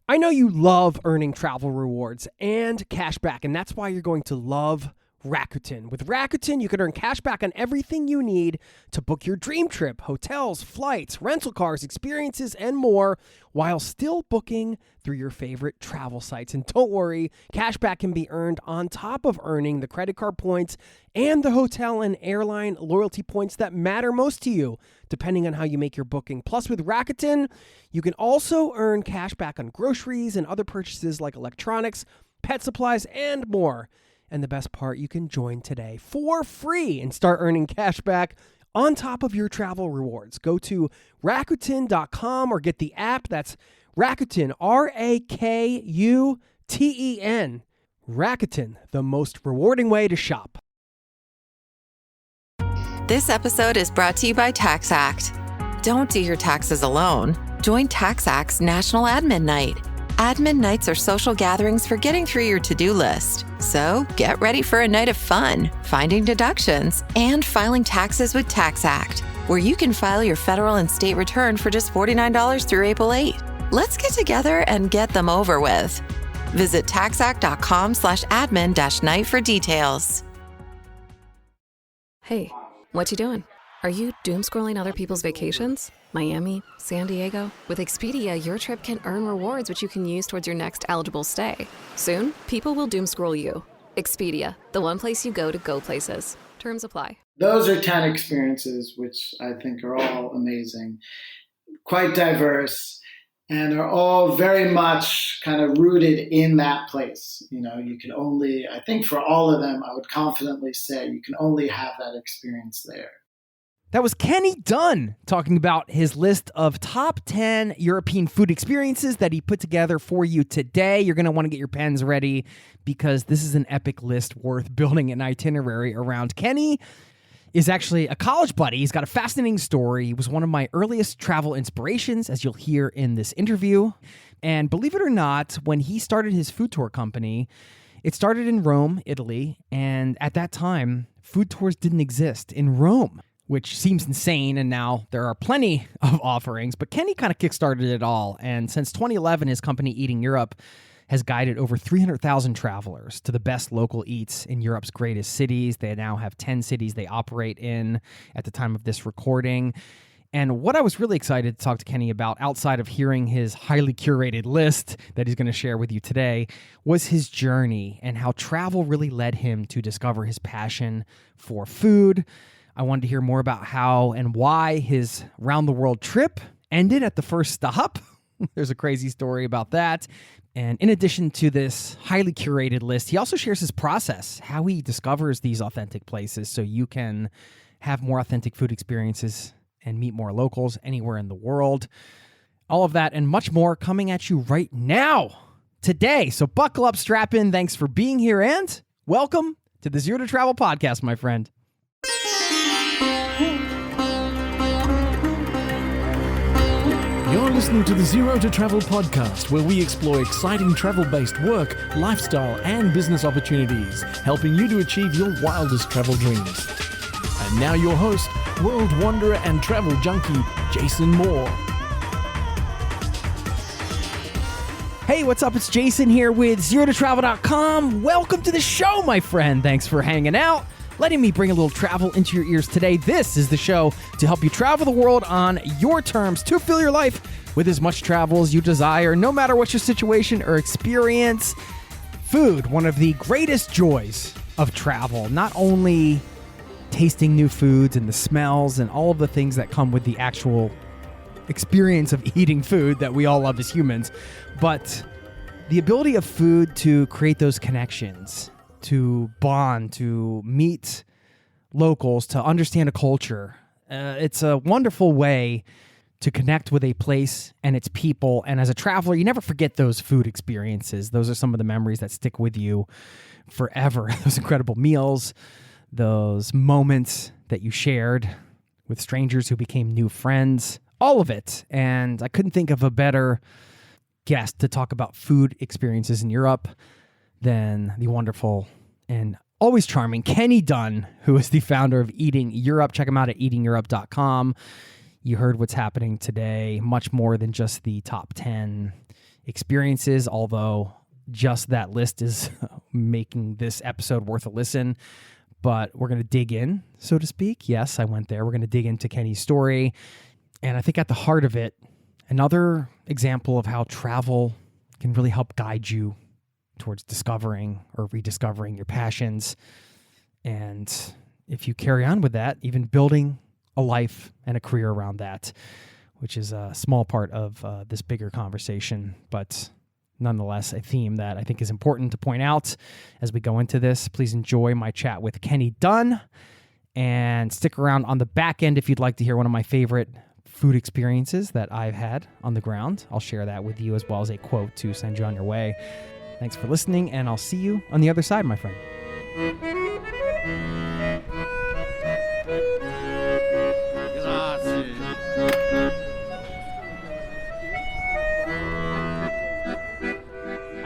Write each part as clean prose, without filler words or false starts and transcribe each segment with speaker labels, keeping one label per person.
Speaker 1: I know you love earning travel rewards and cash back, and that's why you're going to love Rakuten. With Rakuten, you can earn cash back on everything you need to book your dream trip, hotels, flights, rental cars, experiences, and more, while still booking through your favorite travel sites. And don't worry, cash back can be earned on top of earning the credit card points and the hotel and airline loyalty points that matter most to you, depending on how you make your booking. Plus, with Rakuten, you can also earn cash back on groceries and other purchases like electronics, pet supplies, and more. And the best part, you can join today for free and start earning cash back on top of your travel rewards. Go to Rakuten.com or get the app. That's Rakuten, Rakuten. Rakuten, the most rewarding way to shop.
Speaker 2: This episode is brought to you by TaxAct. Don't do your taxes alone. Join TaxAct's National Admin Night. Admin nights are social gatherings for getting through your to-do list. So get ready for a night of fun, finding deductions, and filing taxes with TaxAct, where you can file your federal and state return for just $49 through April 8. Let's get together and get them over with. Visit taxact.com/admin-night for details.
Speaker 3: Hey, what you doing? Are you doom scrolling other people's vacations? Miami, San Diego? With Expedia, your trip can earn rewards which you can use towards your next eligible stay. Soon, people will doom scroll you. Expedia, the one place you go to go places. Terms apply.
Speaker 4: Those are 10 experiences which I think are all amazing, quite diverse, and are all very much kind of rooted in that place. You know, you can only, I think for all of them, I would confidently say you can only have that experience there.
Speaker 1: That was Kenny Dunn talking about his list of top 10 European food experiences that he put together for you today. You're going to want to get your pens ready because this is an epic list worth building an itinerary around. Kenny is actually a college buddy. He's got a fascinating story. He was one of my earliest travel inspirations, as you'll hear in this interview. And believe it or not, when he started his food tour company, it started in Rome, Italy. And at that time, food tours didn't exist in Rome, which seems insane, and now there are plenty of offerings. But Kenny kind of kickstarted it all, and since 2011, his company Eating Europe has guided over 300,000 travelers to the best local eats in Europe's greatest cities. They now have 10 cities they operate in at the time of this recording. And what I was really excited to talk to Kenny about, outside of hearing his highly curated list that he's going to share with you today, was his journey and how travel really led him to discover his passion for food. I wanted to hear more about how and why his round-the-world trip ended at the first stop. There's a crazy story about that. And in addition to this highly curated list, he also shares his process, how he discovers these authentic places so you can have more authentic food experiences and meet more locals anywhere in the world. All of that and much more coming at you right now, today. So buckle up, strap in. Thanks for being here, and welcome to the Zero to Travel podcast, my friend.
Speaker 5: You're listening to the Zero to Travel podcast, where we explore exciting travel-based work, lifestyle, and business opportunities, helping you to achieve your wildest travel dreams. And now your host, world wanderer and travel junkie, Jason Moore.
Speaker 1: Hey, what's up? It's Jason here with ZeroToTravel.com. Welcome to the show, my friend. Thanks for hanging out, letting me bring a little travel into your ears today. This is the show to help you travel the world on your terms, to fill your life with as much travel as you desire, no matter what your situation or experience. Food, one of the greatest joys of travel, not only tasting new foods and the smells and all of the things that come with the actual experience of eating food that we all love as humans, but the ability of food to create those connections, to bond, to meet locals, to understand a culture. It's a wonderful way to connect with a place and its people. And as a traveler, you never forget those food experiences. Those are some of the memories that stick with you forever. Those incredible meals, those moments that you shared with strangers who became new friends, all of it. And I couldn't think of a better guest to talk about food experiences in Europe than the wonderful and always charming Kenny Dunn, who is the founder of Eating Europe. Check him out at eatingeurope.com. You heard what's happening today, much more than just the top 10 experiences, although just that list is making this episode worth a listen. But we're going to dig in, so to speak. Yes, I went there. We're going to dig into Kenny's story. And I think at the heart of it, another example of how travel can really help guide you towards discovering or rediscovering your passions. And if you carry on with that, even building a life and a career around that, which is a small part of this bigger conversation, but nonetheless a theme that I think is important to point out as we go into this. Please enjoy my chat with Kenny Dunn, and stick around on the back end if you'd like to hear one of my favorite food experiences that I've had on the ground. I'll share that with you, as well as a quote to send you on your way. Thanks for listening, and I'll see you on the other side, my friend.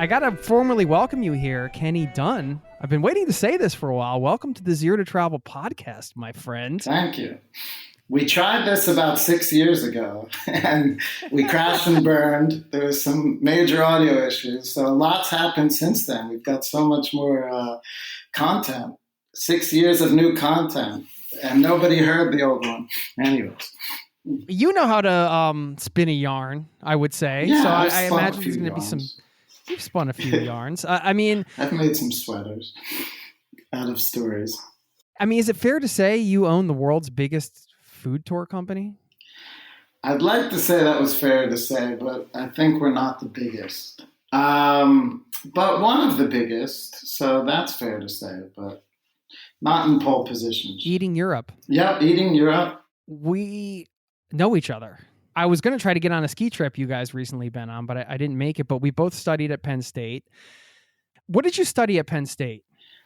Speaker 1: I got to formally welcome you here, Kenny Dunn. I've been waiting to say this for a while. Welcome to the Zero to Travel podcast, my friend.
Speaker 4: Thank you. We tried this about 6 years ago, and we crashed and burned. There was some major audio issues, so lots happened since then. We've got so much more content. 6 years of new content, and nobody heard the old one. Anyways.
Speaker 1: You know how to spin a yarn, I would say.
Speaker 4: Yeah,
Speaker 1: so
Speaker 4: I
Speaker 1: imagine there's going to be some... You've spun a few yarns. I mean...
Speaker 4: I've made some sweaters out of stories.
Speaker 1: I mean, is it fair to say you own the world's biggest food tour company?
Speaker 4: I'd like to say that was fair to say, but I think we're not the biggest. But one of the biggest, so that's fair to say, but not in pole position.
Speaker 1: Eating Europe.
Speaker 4: Yep, Eating Europe.
Speaker 1: We know each other. I was going to try to get on a ski trip you guys recently been on, but I didn't make it. But we both studied at Penn State. What did you study at Penn State?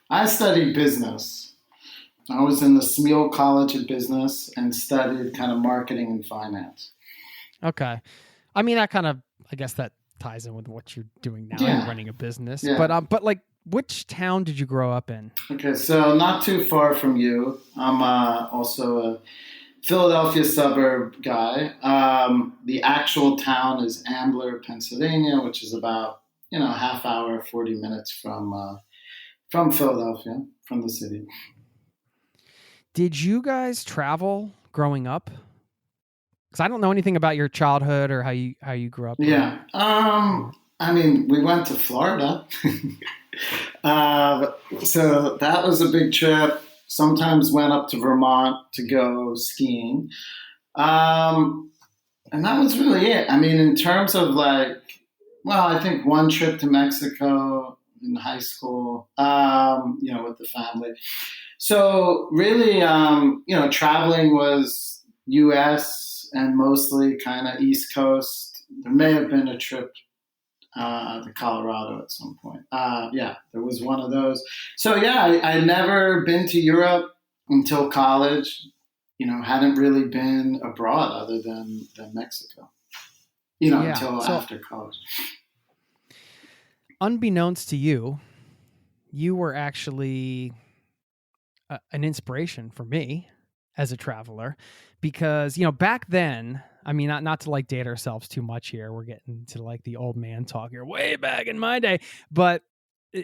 Speaker 4: I studied business. I was in the Smeal College of Business and studied kind of marketing and finance.
Speaker 1: Okay. I mean, that kind of, I guess that ties in with what you're doing now,
Speaker 4: Yeah.
Speaker 1: You're running a business.
Speaker 4: Yeah.
Speaker 1: But like, which town did you grow up in?
Speaker 4: Okay, so not too far from you. I'm also a Philadelphia suburb guy. The actual town is Ambler, Pennsylvania, which is about, half hour, 40 minutes from Philadelphia, from the city.
Speaker 1: Did you guys travel growing up? Because I don't know anything about your childhood or how you grew up.
Speaker 4: Yeah. I mean, we went to Florida. So that was a big trip. Sometimes went up to Vermont to go skiing. And that was really it. I mean, in terms of I think one trip to Mexico in high school, with the family. So really, traveling was U.S. and mostly kind of East Coast. There may have been a trip to Colorado at some point. There was one of those. So I'd never been to Europe until college. Hadn't really been abroad other than Mexico. Until after college.
Speaker 1: Unbeknownst to you, you were actually an inspiration for me as a traveler, because back then, I mean, not to date ourselves too much here. We're getting to the old man talk here, way back in my day. But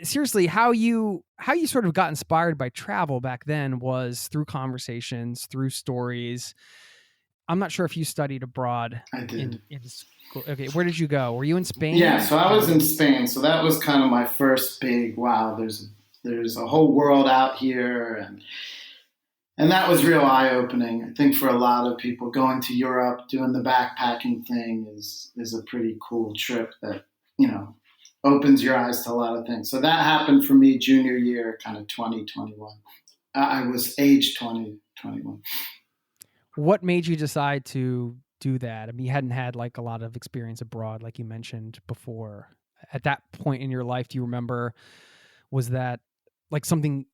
Speaker 1: seriously, how you sort of got inspired by travel back then was through conversations, through stories. I'm not sure if you studied abroad.
Speaker 4: I did.
Speaker 1: In school. Okay, where did you go? Were you in Spain?
Speaker 4: Yeah, so I was in Spain. So that was kind of my first big, wow, there's a whole world out here. And that was real eye-opening. I think for a lot of people, going to Europe, doing the backpacking thing is a pretty cool trip that, opens your eyes to a lot of things. So that happened for me junior year, kind of 2021. I was age 20, 21.
Speaker 1: What made you decide to do that? I mean, you hadn't had a lot of experience abroad, like you mentioned before. At that point in your life, do you remember, was that something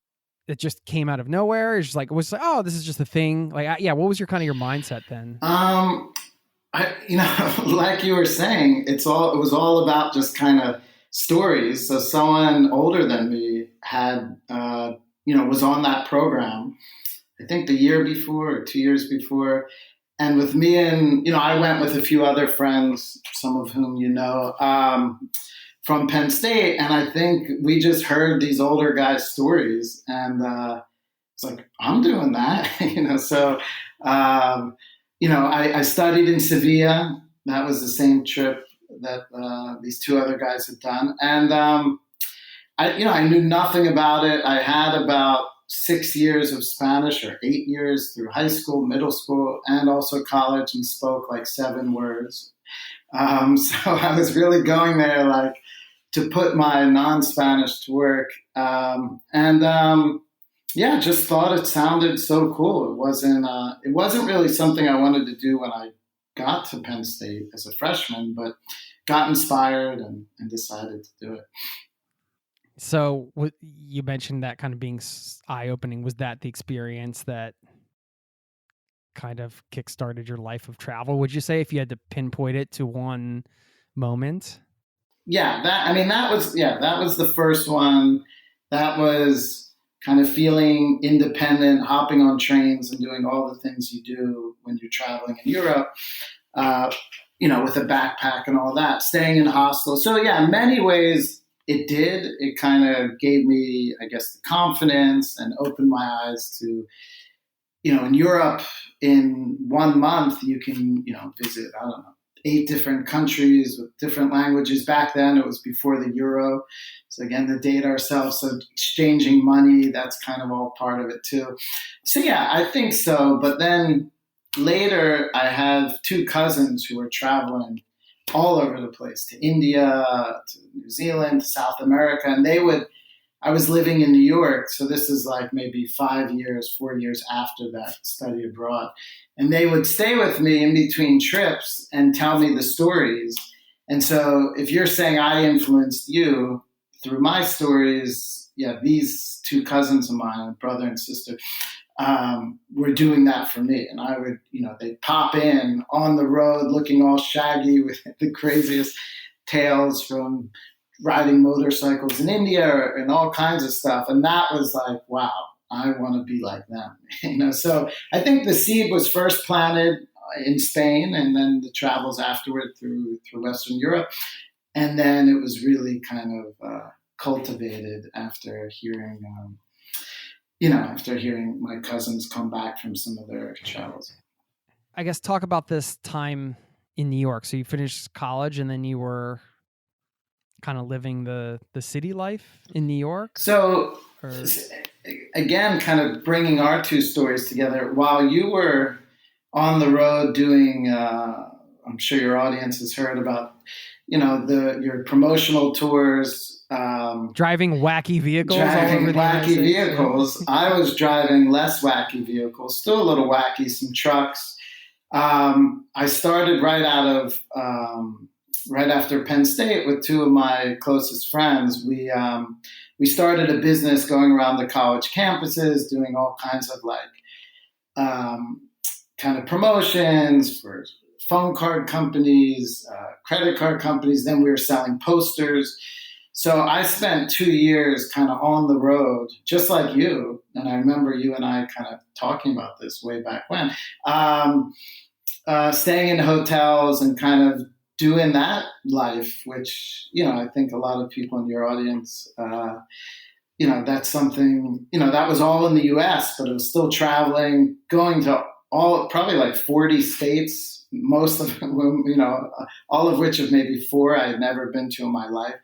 Speaker 1: that just came out of nowhere? It's just oh, this is just a thing. What was your mindset then?
Speaker 4: Like you were saying, it was all about just kind of stories. So someone older than me had, was on that program, I think the year before or 2 years before. And with me and, I went with a few other friends, some of whom from Penn State. And I think we just heard these older guys' stories. And it's like, I'm doing that, So, I studied in Sevilla. That was the same trip that these two other guys had done. And I knew nothing about it. I had about 6 years of Spanish, or 8 years, through high school, middle school, and also college, and spoke like 7 words. So I was really going there like to put my non-Spanish to work. Just thought it sounded so cool. It wasn't really something I wanted to do when I got to Penn State as a freshman, but got inspired and decided to do it.
Speaker 1: So you mentioned that kind of being eye-opening. Was that the experience that kind of kickstarted your life of travel? Would you say, if you had to pinpoint it to one moment?
Speaker 4: Yeah, that was the first one. That was kind of feeling independent, hopping on trains and doing all the things you do when you're traveling in Europe, with a backpack and all that, staying in hostels. So yeah, in many ways, it did. It kind of gave me, I guess, the confidence and opened my eyes to, in Europe, in 1 month, you can, visit, 8 different countries with different languages. Back then, it was before the euro. So again, the date ourselves, so exchanging money, that's kind of all part of it too. So yeah, I think so. But then later, I have 2 cousins who were traveling all over the place, to India, to New Zealand, to South America. And I was living in New York. So this is like maybe 4 years after that study abroad. And they would stay with me in between trips and tell me the stories. And so if you're saying I influenced you through my stories, yeah, these 2 cousins of mine, brother and sister, were doing that for me. And I would, they'd pop in on the road looking all shaggy with the craziest tales from riding motorcycles in India and all kinds of stuff. And that was like, wow, I want to be like them. So I think the seed was first planted in Spain, and then the travels afterward through Western Europe. And then it was really kind of cultivated after hearing my cousins come back from some of their travels.
Speaker 1: I guess talk about this time in New York. So you finished college and then you were kind of living the city life in New York?
Speaker 4: So again, kind of bringing our 2 stories together. While you were on the road doing, I'm sure your audience has heard about, your promotional tours,
Speaker 1: driving wacky vehicles.
Speaker 4: I was driving less wacky vehicles, still a little wacky, some trucks. I started right after Penn State with 2 of my closest friends. We started a business going around the college campuses, doing all kinds of kind of promotions for phone card companies, credit card companies. Then we were selling posters. So I spent 2 years kind of on the road, just like you. And I remember you and I kind of talking about this way back when, staying in hotels and kind of doing that life, which, I think a lot of people in your audience, that's something, that was all in the US, but it was still traveling, going to probably like 40 states, most of them, all of which of maybe 4 I had never been to in my life.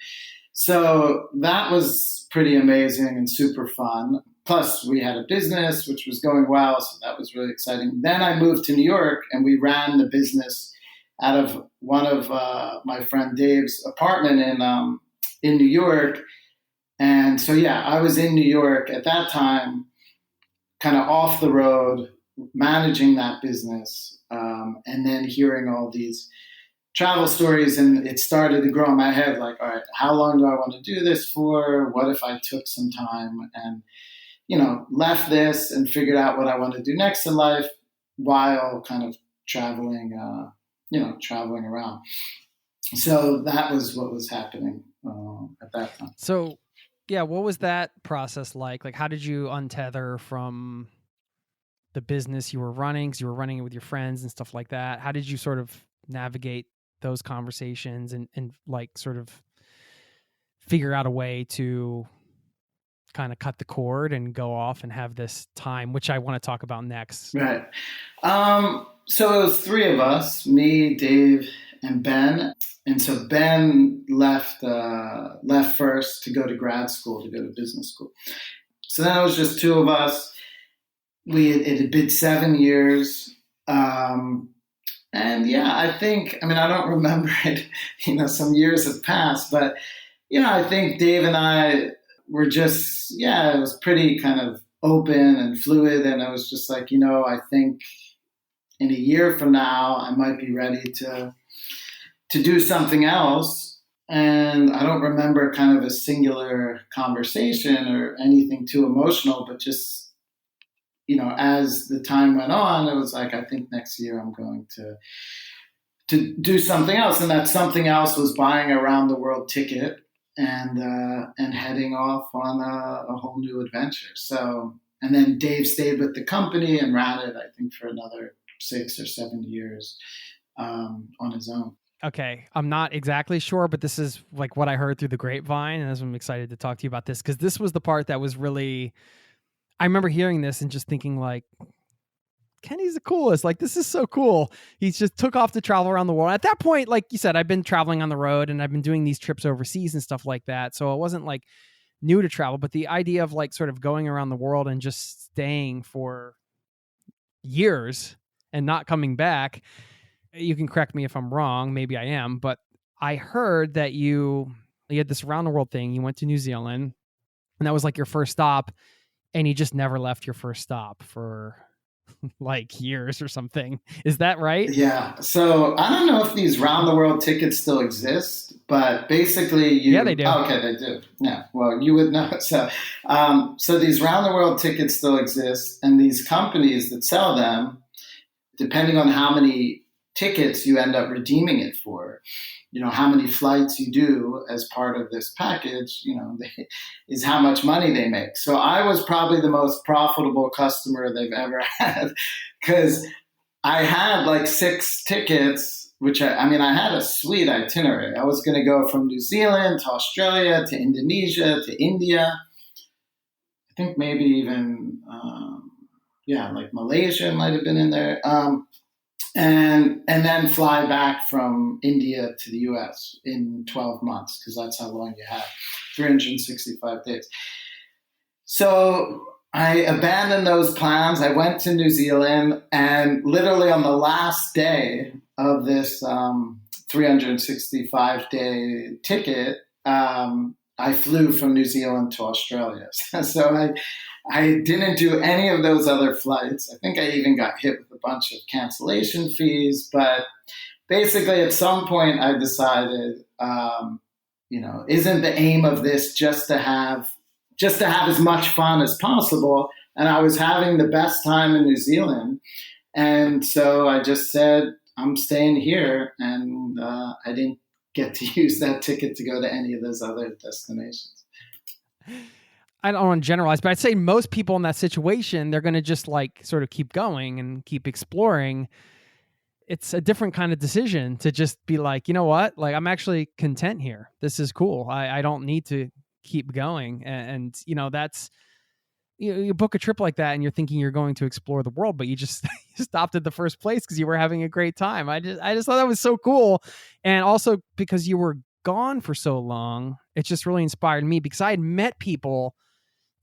Speaker 4: So that was pretty amazing and super fun. Plus, we had a business which was going well, so that was really exciting. Then I moved to New York, and we ran the business out of one of my friend Dave's apartment in New York. And so, yeah, I was in New York at that time, kind of off the road, managing that business, and then hearing all these travel stories, and it started to grow in my head, like, all right, how long do I want to do this for? What if I took some time and, left this and figured out what I want to do next in life while kind of traveling around. So that was what was happening at that time.
Speaker 1: So, yeah, what was that process like? Like, how did you untether from the business you were running, because you were running it with your friends and stuff like that. How did you sort of navigate those conversations and like sort of figure out a way to kind of cut the cord and go off and have this time, which I want to talk about next?
Speaker 4: Right. So it was three of us, me, Dave, and Ben. And so Ben left first to go to grad school, to go to business school. So then it was just two of us. It had been 7 years. And yeah, I don't remember it, some years have passed, but, I think Dave and I were just, it was pretty kind of open and fluid. And I was just like, I think in a year from now, I might be ready to do something else. And I don't remember kind of a singular conversation or anything too emotional, but just, as the time went on, it was like, I think next year I'm going to do something else. And that something else was buying a round the world ticket and heading off on a whole new adventure. So, and then Dave stayed with the company and ran it, I think, for another 6 or 7 years on his own.
Speaker 1: Okay. I'm not exactly sure, but this is like what I heard through the grapevine. And that's why I'm excited to talk to you about this, because this was the part that was really, I remember hearing this and just thinking like, Kenny's the coolest. Like, this is so cool. He's just took off to travel around the world. At that point, like you said, I've been traveling on the road and I've been doing these trips overseas and stuff like that. So it wasn't like new to travel, but the idea of like sort of going around the world and just staying for years and not coming back, you can correct me if I'm wrong. Maybe I am, but I heard that you had this around the world thing. You went to New Zealand and that was like your first stop, and you just never left your first stop for like years or something. Is that right?
Speaker 4: Yeah. So I don't know if these round the world tickets still exist, but basically
Speaker 1: Yeah, they do.
Speaker 4: Oh, okay, they do. Yeah. Well, you would know. So these round the world tickets still exist, and these companies that sell them, depending on how many tickets you end up redeeming it for, how many flights you do as part of this package, is how much money they make. So I was probably the most profitable customer they've ever had, because I had like 6 tickets, which I had a sweet itinerary. I was going to go from New Zealand to Australia to Indonesia to India. I think maybe even, like Malaysia might have been in there. And then fly back from India to the US in 12 months, because that's how long you have, 365 days. So I abandoned those plans. I went to New Zealand, and literally on the last day of this 365-day ticket, I flew from New Zealand to Australia. So I didn't do any of those other flights. I think I even got hit with a bunch of cancellation fees. But basically, at some point, I decided, isn't the aim of this just to have as much fun as possible? And I was having the best time in New Zealand. And so I just said, I'm staying here. And I didn't get to use that ticket to go to any of those other destinations.
Speaker 1: I don't want to generalize, but I'd say most people in that situation, they're going to just like sort of keep going and keep exploring. It's a different kind of decision to just be like, you know what? Like, I'm actually content here. This is cool. I don't need to keep going. And that's, you book a trip like that and you're thinking you're going to explore the world, but you just stopped at the first place because you were having a great time. I just thought that was so cool. And also because you were gone for so long, it just really inspired me, because I had met people,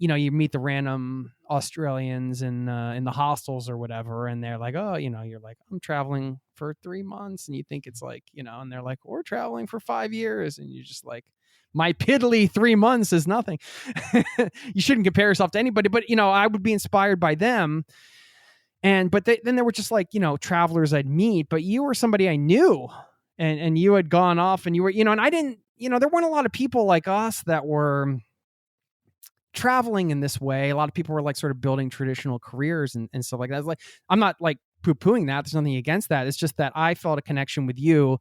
Speaker 1: you meet the random Australians in the hostels or whatever, and they're like, oh, you're like, I'm traveling for 3 months, and you think it's like, and they're like, we're traveling for 5 years, and you're just like, my piddly 3 months is nothing. You shouldn't compare yourself to anybody, but I would be inspired by them. But then there were just like, travelers I'd meet, but you were somebody I knew, and you had gone off, and you were, and I didn't, there weren't a lot of people like us that were traveling in this way. A lot of people were like sort of building traditional careers and stuff like that. Like, I'm not like poo-pooing that. There's nothing against that. It's just that I felt a connection with you,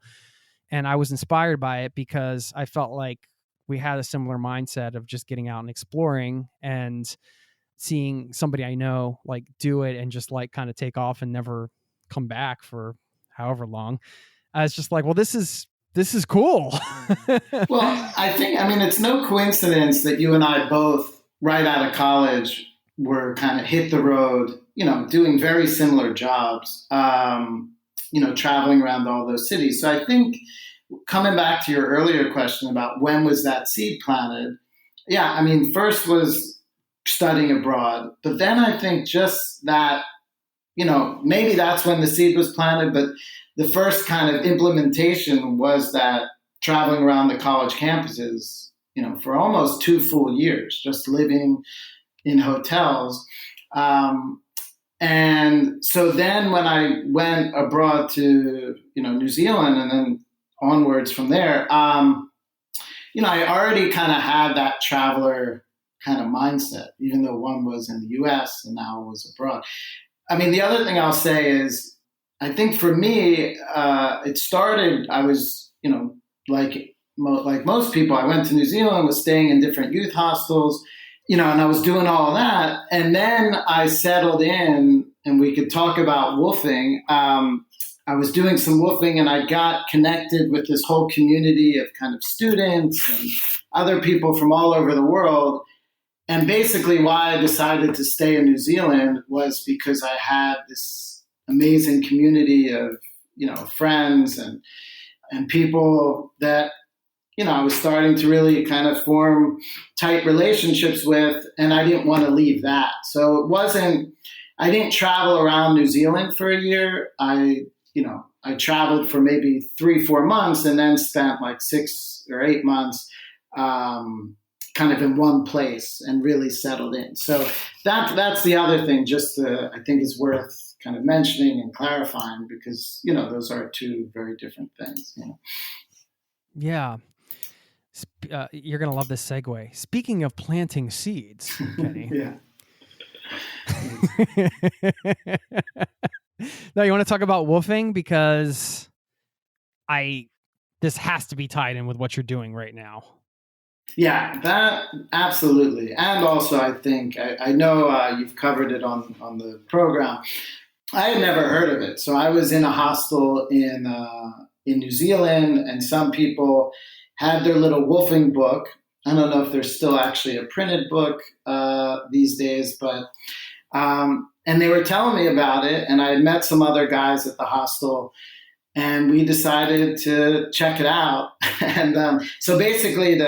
Speaker 1: and I was inspired by it because I felt like we had a similar mindset of just getting out and exploring. And seeing somebody I know like do it and just like kind of take off and never come back for however long. I was just like, well, this is cool.
Speaker 4: Well, I mean, it's no coincidence that you and I both, right out of college, were kind of hit the road, doing very similar jobs, traveling around all those cities. So I think coming back to your earlier question about when was that seed planted? Yeah, I mean, first was studying abroad, but then I think just that, maybe that's when the seed was planted, but the first kind of implementation was that traveling around the college campuses, for almost 2 full years, just living in hotels. And so then when I went abroad to, New Zealand and then onwards from there, I already kind of had that traveler kind of mindset, even though one was in the US and now was abroad. I mean, the other thing I'll say is, I think for me, it started, I was, like most people, I went to New Zealand, was staying in different youth hostels, and I was doing all that. And then I settled in, and we could talk about woofing. I was doing some woofing, and I got connected with this whole community of kind of students and other people from all over the world. And basically why I decided to stay in New Zealand was because I had this amazing community of, friends and people that, I was starting to really kind of form tight relationships with, and I didn't want to leave that. So I didn't travel around New Zealand for a year. I traveled for maybe 3-4 months and then spent like 6 or 8 months, kind of in one place and really settled in. So that's the other thing, I think is worth kind of mentioning and clarifying, because, those are two very different things.
Speaker 1: Yeah. You're going to love this segue. Speaking of planting seeds, Kenny.
Speaker 4: Yeah.
Speaker 1: Now, you want to talk about woofing? Because this has to be tied in with what you're doing right now.
Speaker 4: Yeah, that absolutely. And also, I think, I know you've covered it on the program. I had never heard of it. So I was in a hostel in New Zealand, and some people had their little woofing book. I don't know if there's still actually a printed book these days, but and they were telling me about it, and I had met some other guys at the hostel, and we decided to check it out. And so basically,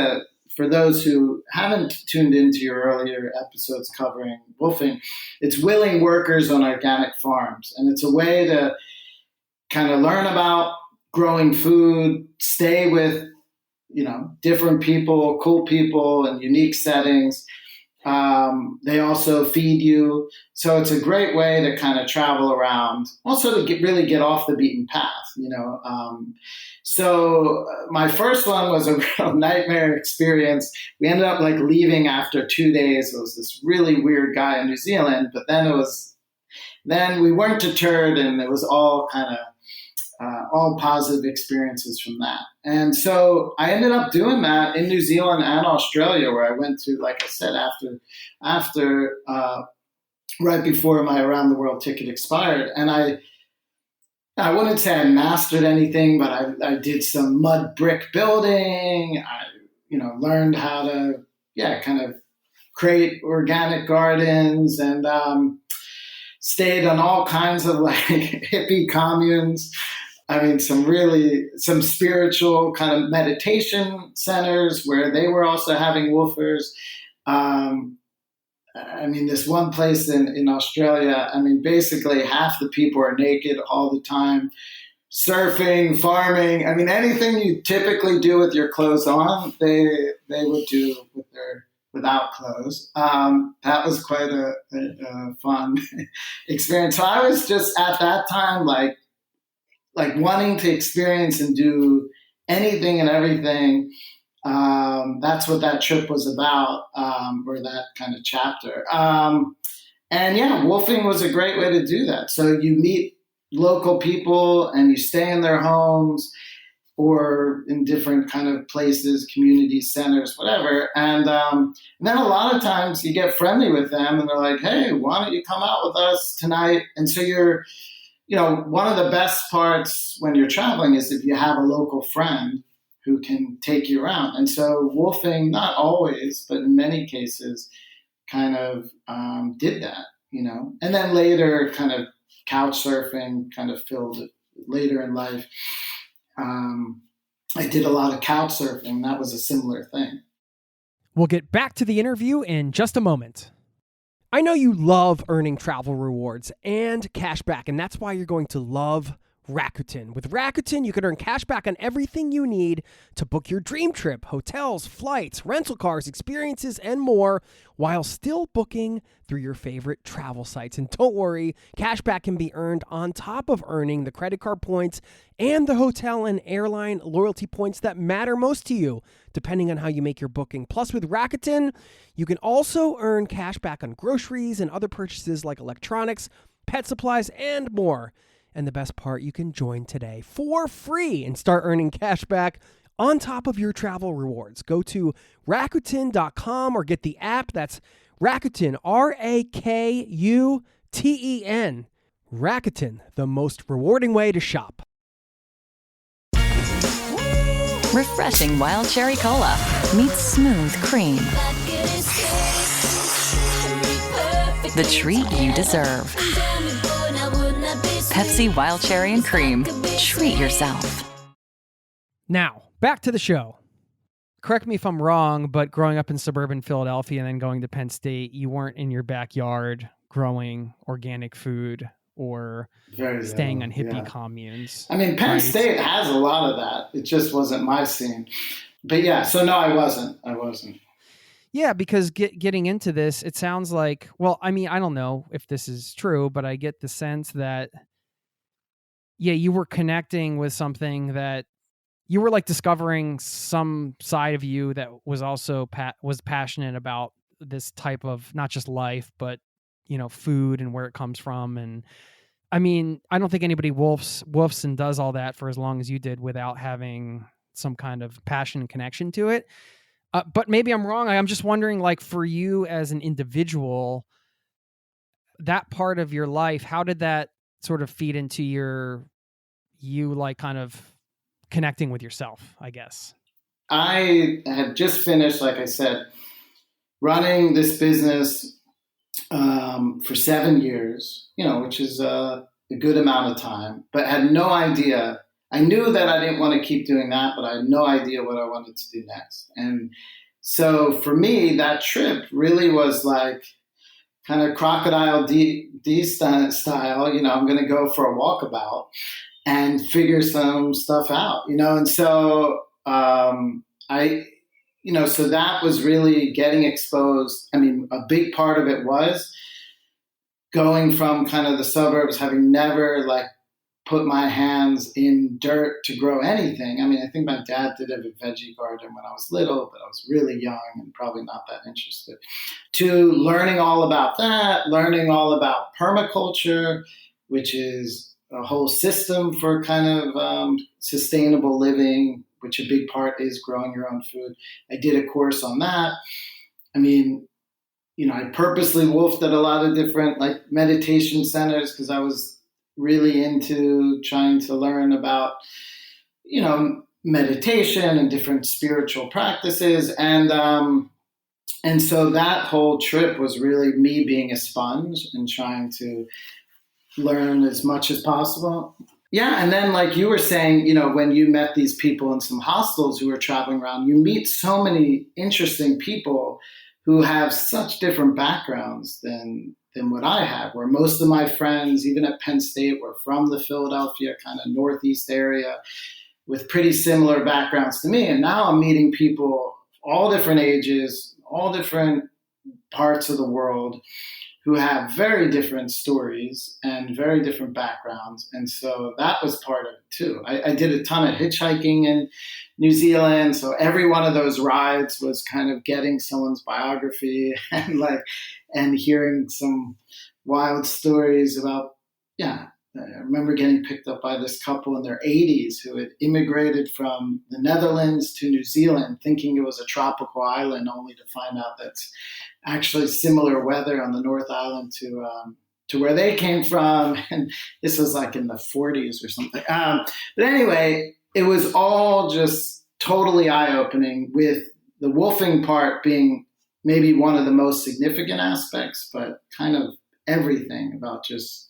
Speaker 4: for those who haven't tuned into your earlier episodes covering woofing, it's willing workers on organic farms. And it's a way to kind of learn about growing food, stay with, different people, cool people in unique settings. They also feed you. So it's a great way to kind of travel around, also to really get off the beaten path, So my first one was a real nightmare experience. We ended up like leaving after 2 days. It was this really weird guy in New Zealand, but then we weren't deterred, and it was all kind of all positive experiences from that. And so I ended up doing that in New Zealand and Australia, where I went to, like I said, after right before my around the world ticket expired. And I wouldn't say I mastered anything, but I did some mud brick building. I, learned how to, kind of create organic gardens, and stayed on all kinds of like hippie communes. I mean, some spiritual kind of meditation centers where they were also having woofers. This one place in Australia, basically half the people are naked all the time, surfing, farming. Anything you typically do with your clothes on, they would do without clothes. That was quite a fun experience. So I was just at that time, like wanting to experience and do anything and everything. That's what that trip was about, or that kind of chapter. Woofing was a great way to do that. So you meet local people and you stay in their homes. or in different kind of places, community centers, whatever. And then a lot of times you get friendly with them and they're like, hey, why don't you come out with us tonight? And so one of the best parts when you're traveling is if you have a local friend who can take you around. And so wolfing, not always, but in many cases, kind of did that, And then later, kind of couch surfing kind of filled it later in life. I did a lot of couch surfing. That was a similar thing.
Speaker 1: We'll get back to the interview in just a moment. I know you love earning travel rewards and cash back, and that's why you're going to love Rakuten. With Rakuten, you can earn cash back on everything you need to book your dream trip, hotels, flights, rental cars, experiences, and more, while still booking through your favorite travel sites. And don't worry, cash back can be earned on top of earning the credit card points and the hotel and airline loyalty points that matter most to you, depending on how you make your booking. Plus, with Rakuten, you can also earn cash back on groceries and other purchases like electronics, pet supplies, and more. And the best part, you can join today for free and start earning cash back on top of your travel rewards. Go to Rakuten.com or get the app. That's Rakuten, Rakuten. Rakuten, the most rewarding way to shop.
Speaker 6: Refreshing wild cherry cola meets smooth cream. The treat you deserve. Pepsi Wild Cherry and Cream. Treat yourself.
Speaker 1: Now, back to the show. Correct me if I'm wrong, but growing up in suburban Philadelphia and then going to Penn State, you weren't in your backyard growing organic food or staying on hippie communes.
Speaker 4: I mean, Penn State has a lot of that. It just wasn't my scene. But yeah, so no, I wasn't.
Speaker 1: Yeah, because getting into this, it sounds like, well, I mean, I don't know if this is true, but I get the sense that, yeah, you were connecting with something that you were like discovering some side of you that was also was passionate about this type of not just life, but, food and where it comes from. And I mean, I don't think anybody woofs and does all that for as long as you did without having some kind of passion and connection to it. But maybe I'm wrong. I'm just wondering, like, for you as an individual, that part of your life, how did that sort of feed into you like kind of connecting with yourself, I guess?
Speaker 4: I had just finished, like I said, running this business for 7 years, which is a good amount of time, but had no idea. I knew that I didn't want to keep doing that, but I had no idea what I wanted to do next. And so for me, that trip really was like kind of Crocodile D style, I'm going to go for a walkabout and figure some stuff out, And so so that was really getting exposed. I mean, a big part of it was going from kind of the suburbs, having never put my hands in dirt to grow anything. I mean, I think my dad did have a veggie garden when I was little, but I was really young and probably not that interested. To learning all about that, learning all about permaculture, which is a whole system for kind of sustainable living, which a big part is growing your own food. I did a course on that. I mean, I purposely wolfed at a lot of different meditation centers because I was really into trying to learn about, meditation and different spiritual practices. And so that whole trip was really me being a sponge and trying to learn as much as possible. Yeah. And then like you were saying, when you met these people in some hostels who were traveling around, you meet so many interesting people who have such different backgrounds than what I have, where most of my friends, even at Penn State, were from the Philadelphia kind of Northeast area with pretty similar backgrounds to me. And now I'm meeting people all different ages, all different parts of the world who have very different stories and very different backgrounds. And so that was part of it too. I did a ton of hitchhiking in New Zealand. So every one of those rides was kind of getting someone's biography and hearing some wild stories about, I remember getting picked up by this couple in their 80s who had immigrated from the Netherlands to New Zealand, thinking it was a tropical island, only to find out that's actually similar weather on the North Island to where they came from. And this was like in the 40s or something. But anyway, it was all just totally eye-opening, with the wolfing part being maybe one of the most significant aspects, but kind of everything about just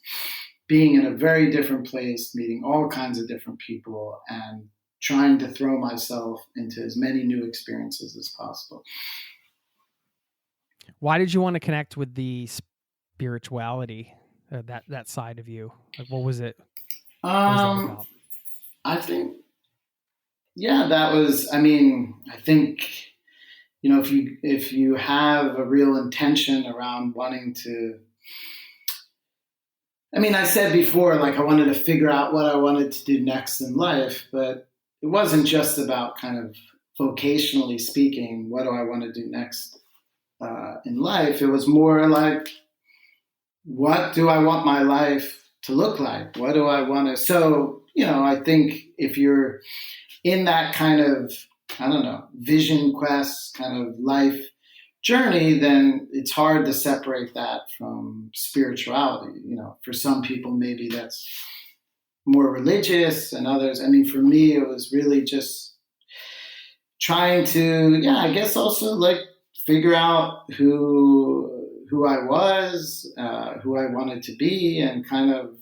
Speaker 4: being in a very different place, meeting all kinds of different people, and trying to throw myself into as many new experiences as possible.
Speaker 1: Why did you want to connect with the spirituality, that side of you? Like, what was it? What was that about?
Speaker 4: I think, that was, I think, if you have a real intention around wanting to, I said before, like, I wanted to figure out what I wanted to do next in life, but it wasn't just about kind of vocationally speaking, what do I want to do next in life? It was more like, what do I want my life to look like? What do I want to, so, I think if you're in that kind of, vision quest kind of life journey, then it's hard to separate that from spirituality. For some people, maybe that's more religious, and others, for me, it was really just trying to, I guess also like figure out who I was, who I wanted to be, and kind of,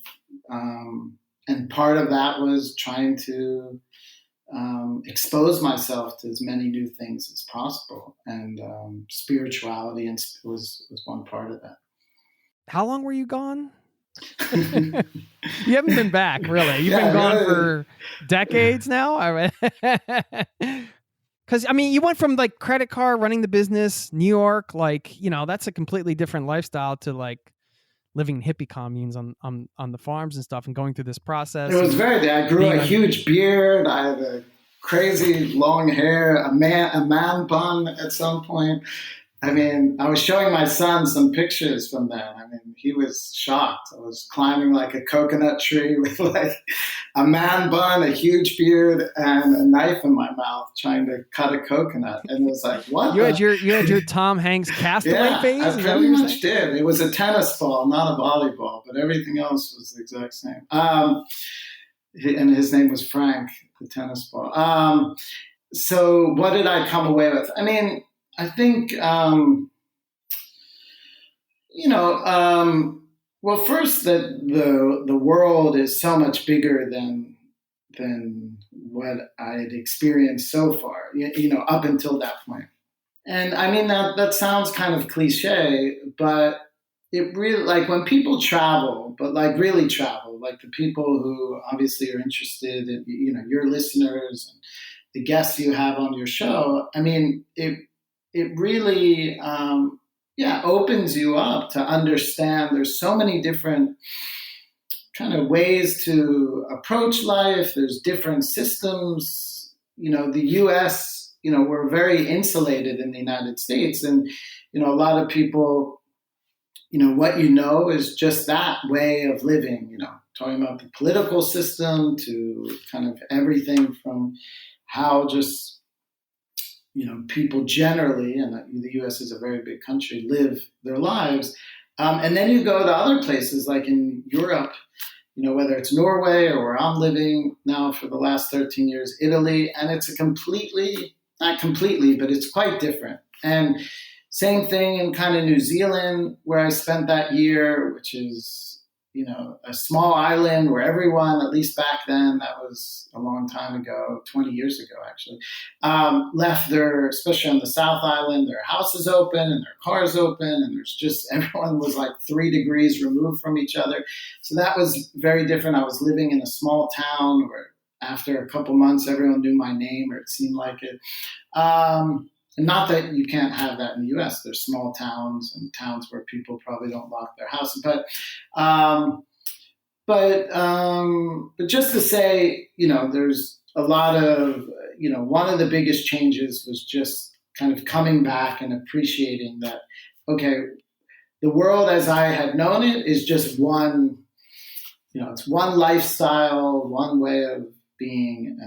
Speaker 4: and part of that was trying to expose myself to as many new things as possible, and spirituality was one part of that.
Speaker 1: How long were you gone? You haven't been back, really. You've been gone for decades now. Because you went from like credit card, running the business, New York, like, that's a completely different lifestyle to like living in hippie communes on the farms and stuff, and going through this process.
Speaker 4: It was I grew a huge beard. I had a crazy long hair, a man bun at some point. I was showing my son some pictures from then. He was shocked. I was climbing like a coconut tree with like a man bun, a huge beard, and a knife in my mouth trying to cut a coconut. And it was like, what?
Speaker 1: You had your Tom Hanks Castaway phase?
Speaker 4: I pretty much did. It was a tennis ball, not a volleyball, but everything else was the exact same. And his name was Frank, the tennis ball. So what did I come away with? I think, well, first, that the world is so much bigger than what I had experienced so far, up until that point. And that sounds kind of cliche, but it really, like, when people travel, but like really travel, like the people who obviously are interested in, your listeners and the guests you have on your show, it really, opens you up to understand there's so many different kind of ways to approach life. There's different systems. The U.S., we're very insulated in the United States. And, a lot of people, what is just that way of living, talking about the political system to kind of everything from how just, people generally, and the U.S. is a very big country, live their lives. And then you go to other places like in Europe, whether it's Norway or where I'm living now for the last 13 years, Italy, and it's not completely, but it's quite different. And same thing in kind of New Zealand, where I spent that year, which is, a small island where everyone, at least back then, that was a long time ago, 20 years ago, actually, left especially on the South Island, their houses open and their cars open. And there's just, everyone was like 3 degrees removed from each other. So that was very different. I was living in a small town where after a couple months, everyone knew my name, or it seemed like it. And not that you can't have that in the U.S. There's small towns and towns where people probably don't lock their house. But just to say, there's a lot of, one of the biggest changes was just kind of coming back and appreciating that, okay, the world as I had known it is just one it's one lifestyle, one way of being,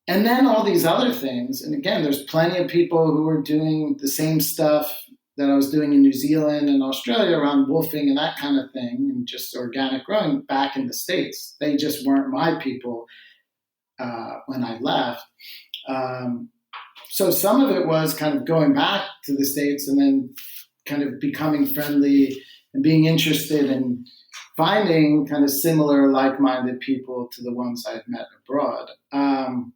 Speaker 4: and then all these other things. And again, there's plenty of people who are doing the same stuff that I was doing in New Zealand and Australia around wolfing and that kind of thing, and just organic growing back in the States. They just weren't my people when I left. So some of it was kind of going back to the States and then kind of becoming friendly and being interested in finding kind of similar, like-minded people to the ones I'd met abroad. And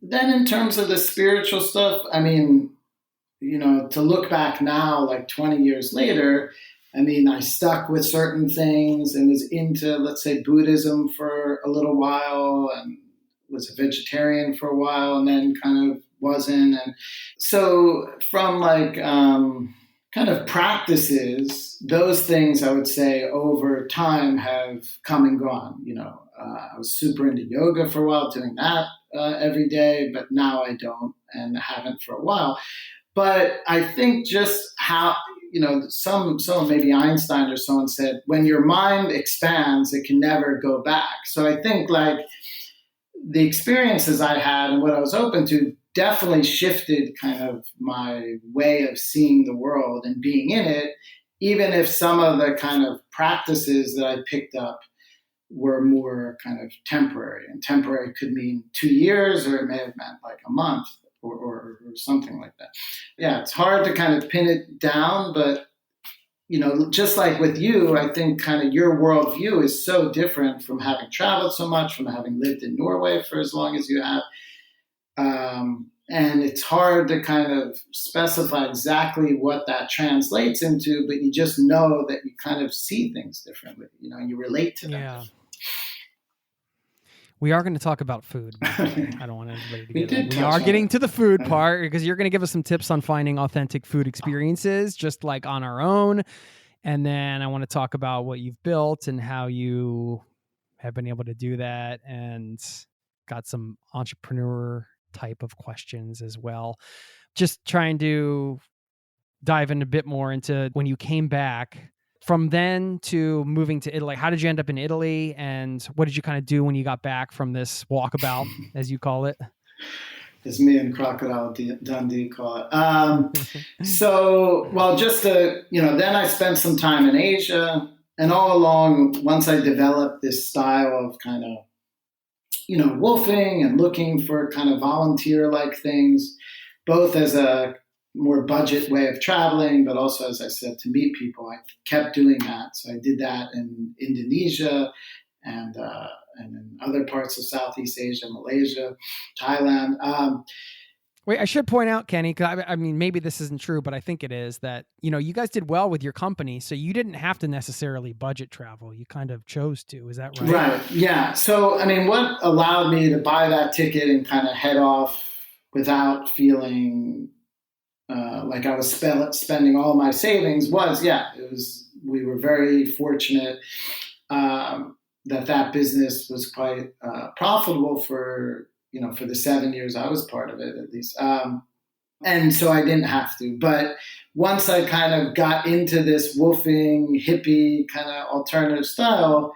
Speaker 4: then in terms of the spiritual stuff, I mean, to look back now, like 20 years later, I mean, I stuck with certain things and was into, let's say, Buddhism for a little while and was a vegetarian for a while and then kind of wasn't. And so from like kind of practices, those things I would say over time have come and gone. I was super into yoga for a while, doing that every day, but now I don't and haven't for a while. But I think just how, someone, maybe Einstein or someone said, when your mind expands, it can never go back. So I think like the experiences I had and what I was open to definitely shifted kind of my way of seeing the world and being in it, even if some of the kind of practices that I picked up were more kind of temporary. And temporary could mean 2 years, or it may have meant like a month or something like that. Yeah, it's hard to kind of pin it down, but just like with you, I think kind of your worldview is so different from having traveled so much, from having lived in Norway for as long as you have. And it's hard to kind of specify exactly what that translates into, but you just know that you kind of see things differently, you relate to them.
Speaker 1: Yeah. We are going to talk about food. I don't want anybody to get it. We are getting to the food part because you're going to give us some tips on finding authentic food experiences, just like on our own. And then I want to talk about what you've built and how you have been able to do that, and got some entrepreneur type of questions as well. Just trying to dive in a bit more into when you came back from then to moving to Italy. How did you end up in Italy, and what did you kind of do when you got back from this walkabout, as you call it?
Speaker 4: As me and Crocodile Dundee call it. Just to, then I spent some time in Asia, and all along, once I developed this style of kind of, wolfing and looking for kind of volunteer-like things, both as a more budget way of traveling, but also, as I said, to meet people. I kept doing that. So I did that in Indonesia and in other parts of Southeast Asia, Malaysia, Thailand.
Speaker 1: Wait, I should point out, Kenny, because I mean, maybe this isn't true, but I think it is, that, you guys did well with your company, so you didn't have to necessarily budget travel. You kind of chose to. Is that right?
Speaker 4: Right. Yeah. So, I mean, what allowed me to buy that ticket and kind of head off without feeling like I was spending all my savings was, we were very fortunate that business was quite profitable for the 7 years I was part of it, at least. And so I didn't have to. But once I kind of got into this wolfing, hippie kind of alternative style,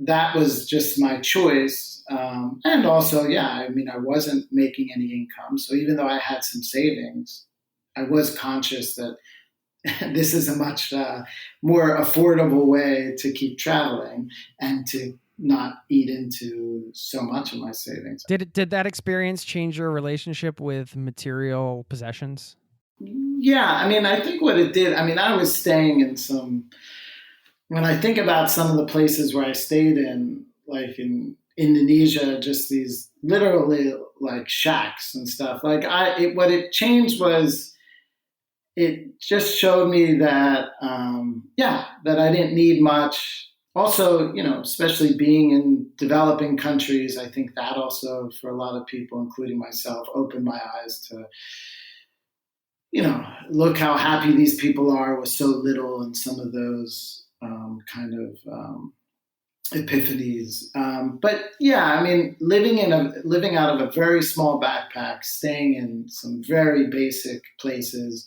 Speaker 4: that was just my choice. And also, I wasn't making any income. So even though I had some savings, I was conscious that this is a much more affordable way to keep traveling and to not eat into so much of my savings.
Speaker 1: Did that experience change your relationship with material possessions?
Speaker 4: Yeah, I think what it did, I was staying in when I think about some of the places where I stayed in, like in Indonesia, just these literally like shacks and stuff. Like what it changed was, it just showed me that, that I didn't need much. Also, especially being in developing countries, I think that also, for a lot of people, including myself, opened my eyes to, look how happy these people are with so little, and some of those kind of epiphanies. Living out of a very small backpack, staying in some very basic places,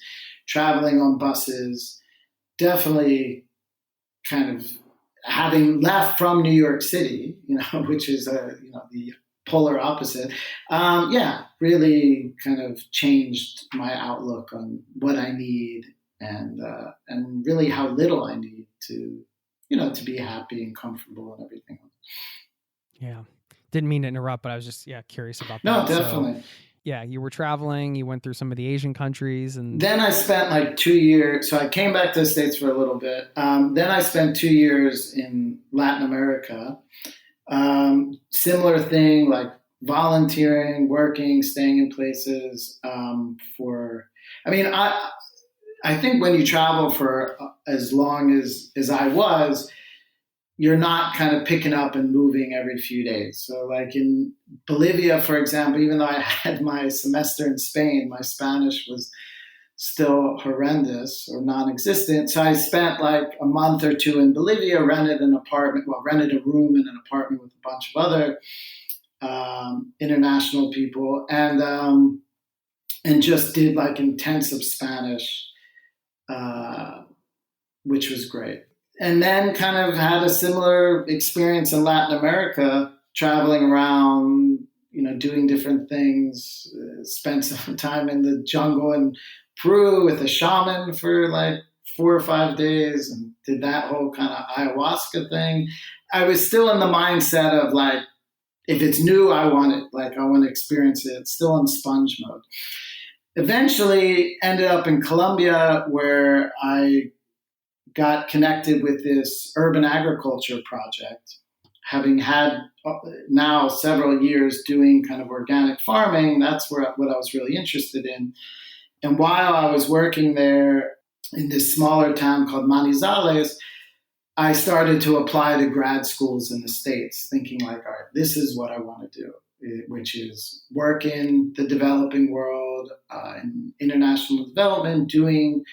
Speaker 4: traveling on buses, definitely kind of having left from New York City, which is the polar opposite, really kind of changed my outlook on what I need and really how little I need to be happy and comfortable and everything else.
Speaker 1: Yeah. Didn't mean to interrupt, but I was just, curious about that.
Speaker 4: No, definitely.
Speaker 1: So, you were traveling, you went through some of the Asian countries, and
Speaker 4: then I spent like 2 years. So I came back to the States for a little bit. Then I spent 2 years in Latin America. Similar thing, like volunteering, working, staying in places I think when you travel for as long as I was, you're not kind of picking up and moving every few days. So like in Bolivia, for example, even though I had my semester in Spain, my Spanish was still horrendous or non-existent. So I spent like a month or two in Bolivia, rented a room in an apartment with a bunch of other international people, and just did like intensive Spanish, which was great. And then kind of had a similar experience in Latin America, traveling around, doing different things. Spent some time in the jungle in Peru with a shaman for like 4 or 5 days, and did that whole kind of ayahuasca thing. I was still in the mindset of like, if it's new, I want it. Like, I want to experience it. It's still in sponge mode. Eventually ended up in Colombia, where I got connected with this urban agriculture project, having had now several years doing kind of organic farming. That's what I was really interested in. And while I was working there in this smaller town called Manizales, I started to apply to grad schools in the States, thinking like, all right, this is what I want to do, which is work in the developing world, in international development, doing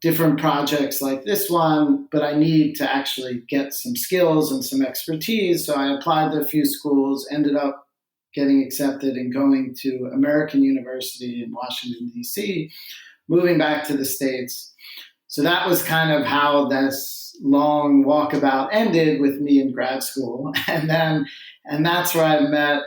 Speaker 4: different projects like this one, but I need to actually get some skills and some expertise. So I applied to a few schools, ended up getting accepted and going to American University in Washington, D.C., moving back to the States. So that was kind of how this long walkabout ended with me in grad school. And that's where I met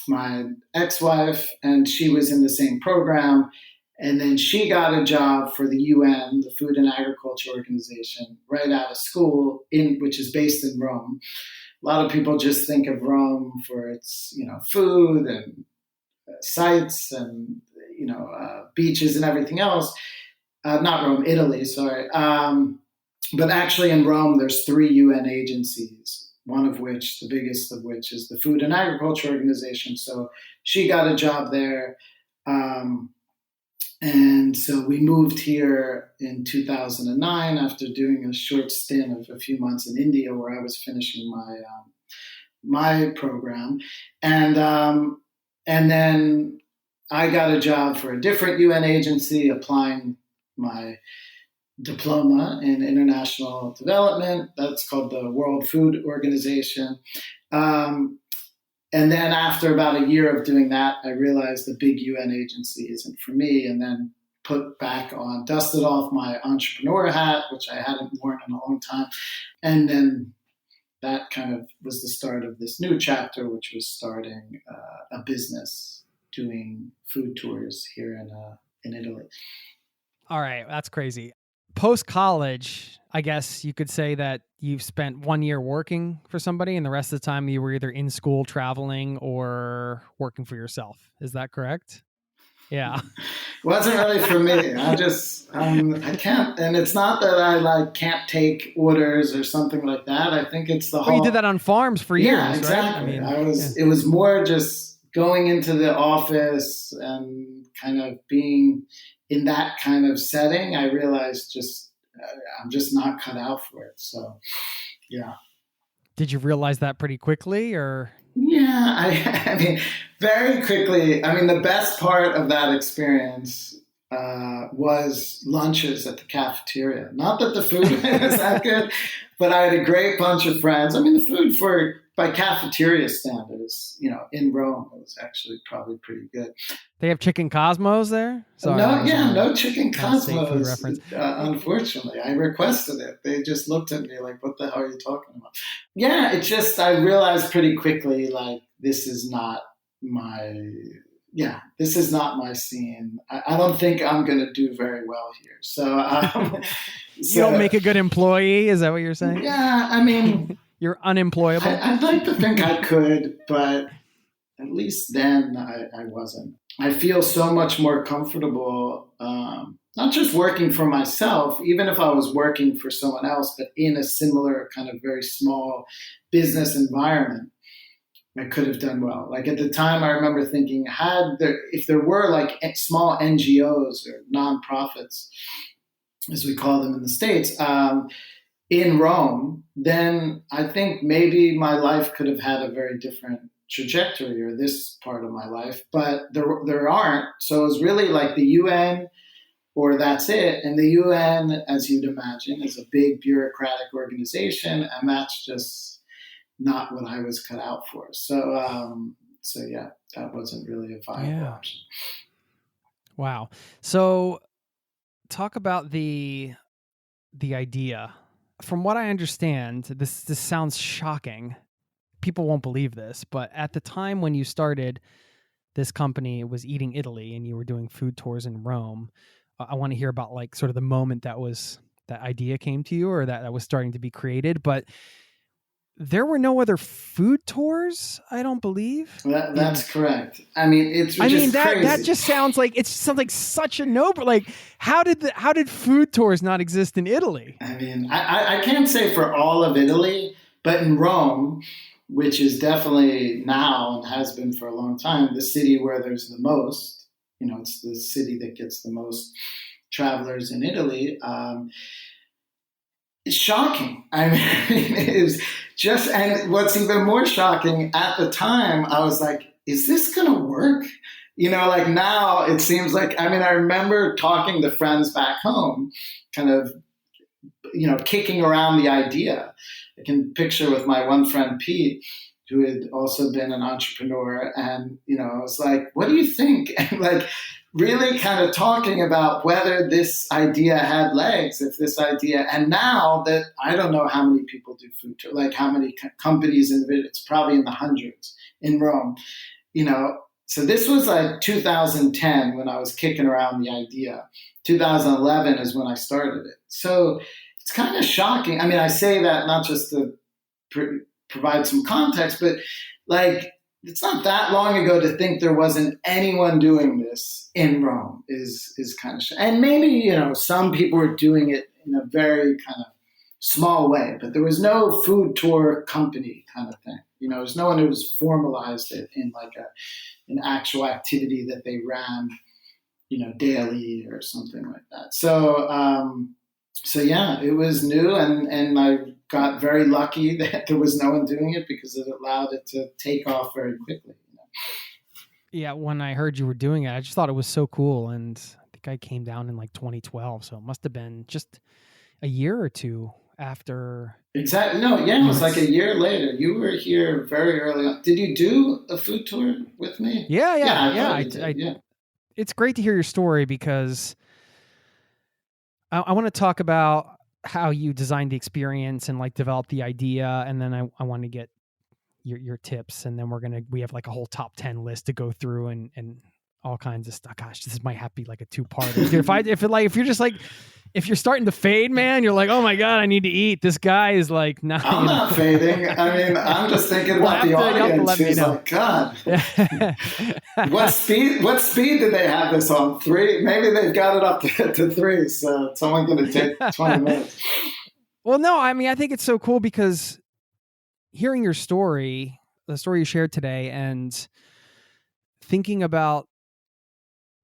Speaker 4: my ex-wife, and she was in the same program. And then she got a job for the UN, the Food and Agriculture Organization, right out of school, which is based in Rome. A lot of people just think of Rome for its, food and sites and, beaches and everything else. Not Rome, Italy, sorry. But actually in Rome, there's 3 UN agencies, the biggest of which is the Food and Agriculture Organization. So she got a job there. And so we moved here in 2009 after doing a short stint of a few months in India, where I was finishing my program. And then I got a job for a different UN agency, applying my diploma in international development. That's called the World Food Organization. And then after about a year of doing that, I realized the big UN agency isn't for me, and then dusted off my entrepreneur hat, which I hadn't worn in a long time. And then that kind of was the start of this new chapter, which was starting a business doing food tours here in Italy.
Speaker 1: All right, that's crazy. Post-college, I guess you could say that you've spent 1 year working for somebody, and the rest of the time you were either in school, traveling, or working for yourself. Is that correct? Yeah.
Speaker 4: Wasn't really for me. I can't, and it's not that I can't take orders or something like that. I think it's the whole.
Speaker 1: Well, you did that on farms for years,
Speaker 4: yeah, exactly.
Speaker 1: Right?
Speaker 4: It was more just going into the office and kind of being in that kind of setting. I realized I'm just not cut out for it. So, yeah.
Speaker 1: Did you realize that pretty quickly, or?
Speaker 4: Yeah, I mean, very quickly. I mean, the best part of that experience was lunches at the cafeteria. Not that the food was that good, but I had a great bunch of friends. I mean, the food for by cafeteria standards, in Rome, it was actually probably pretty good.
Speaker 1: They have chicken Cosmos there? Sorry,
Speaker 4: no chicken
Speaker 1: food
Speaker 4: Cosmos.
Speaker 1: reference.
Speaker 4: Unfortunately, I requested it. They just looked at me like, "What the hell are you talking about?" Yeah, it's just I realized pretty quickly like this is not my scene. I don't think I'm going to do very well here. So,
Speaker 1: you don't make a good employee. Is that what you're saying?
Speaker 4: Yeah, I mean,
Speaker 1: you're unemployable.
Speaker 4: I'd like to think I could, but at least then I wasn't. I feel so much more comfortable, not just working for myself, even if I was working for someone else, but in a similar kind of very small business environment. I could have done well. Like at the time, I remember thinking, if there were like small NGOs or nonprofits, as we call them in the States, in Rome, then I think maybe my life could have had a very different trajectory, or this part of my life. But there aren't. So it was really like the UN, or that's it. And the UN, as you'd imagine, is a big bureaucratic organization, and that's just not what I was cut out for. So yeah, that wasn't really a viable option.
Speaker 1: Wow. So talk about the idea. From what I understand, this sounds shocking. People won't believe this, but at the time when you started this company, it was Eating Italy, and you were doing food tours in Rome. I want to hear about like sort of the moment that idea came to you, or that was starting to be created. But there were no other food tours, I don't believe.
Speaker 4: That's correct. I mean, it's crazy.
Speaker 1: That just sounds like such a no. But like, how did food tours not exist in Italy?
Speaker 4: I mean, I can't say for all of Italy, but in Rome, which is definitely now and has been for a long time, the city where there's the most, it's the city that gets the most travelers in Italy. It's shocking. I mean, it is just, and what's even more shocking, at the time, I was like, is this going to work? Like now it seems like, I mean, I remember talking to friends back home, kind of, kicking around the idea. I can picture with my one friend, Pete, who had also been an entrepreneur. And, I was like, what do you think? And like, really kind of talking about whether this idea had legs, and now that I don't know how many people do food tour, like how many companies, it's probably in the hundreds in Rome, so this was like 2010 when I was kicking around the idea. 2011 is when I started it. So it's kind of shocking. I mean, I say that not just to provide some context, but like, it's not that long ago to think there wasn't anyone doing this in Rome is kind of, and maybe, some people were doing it in a very kind of small way, but there was no food tour company kind of thing. There's no one who's formalized it in like an actual activity that they ran, daily or something like that. So yeah, it was new, and I got very lucky that there was no one doing it because it allowed it to take off very quickly.
Speaker 1: Yeah, when I heard you were doing it, I just thought it was so cool, and I think I came down in like 2012, so it must have been just a year or two after.
Speaker 4: Exactly. No, yeah, it was like a year later. You were here very early on. Did you do a food tour with me?
Speaker 1: Yeah. It's great to hear your story because I want to talk about how you designed the experience and like developed the idea. And then I want to get your tips. And then we have like a whole top 10 list to go through and all kinds of stuff. Gosh, this might have to be like a 2-parter. If you're starting to fade, man, you're like, oh my God, I need to eat. This guy is like, not.
Speaker 4: I'm not fading. I mean, I'm just thinking about the audience who's like, God, what speed did they have this on? 3? Maybe they've got it up to 3. So it's only going to take 20 minutes.
Speaker 1: Well, no, I mean, I think it's so cool because hearing your story, the story you shared today, and thinking about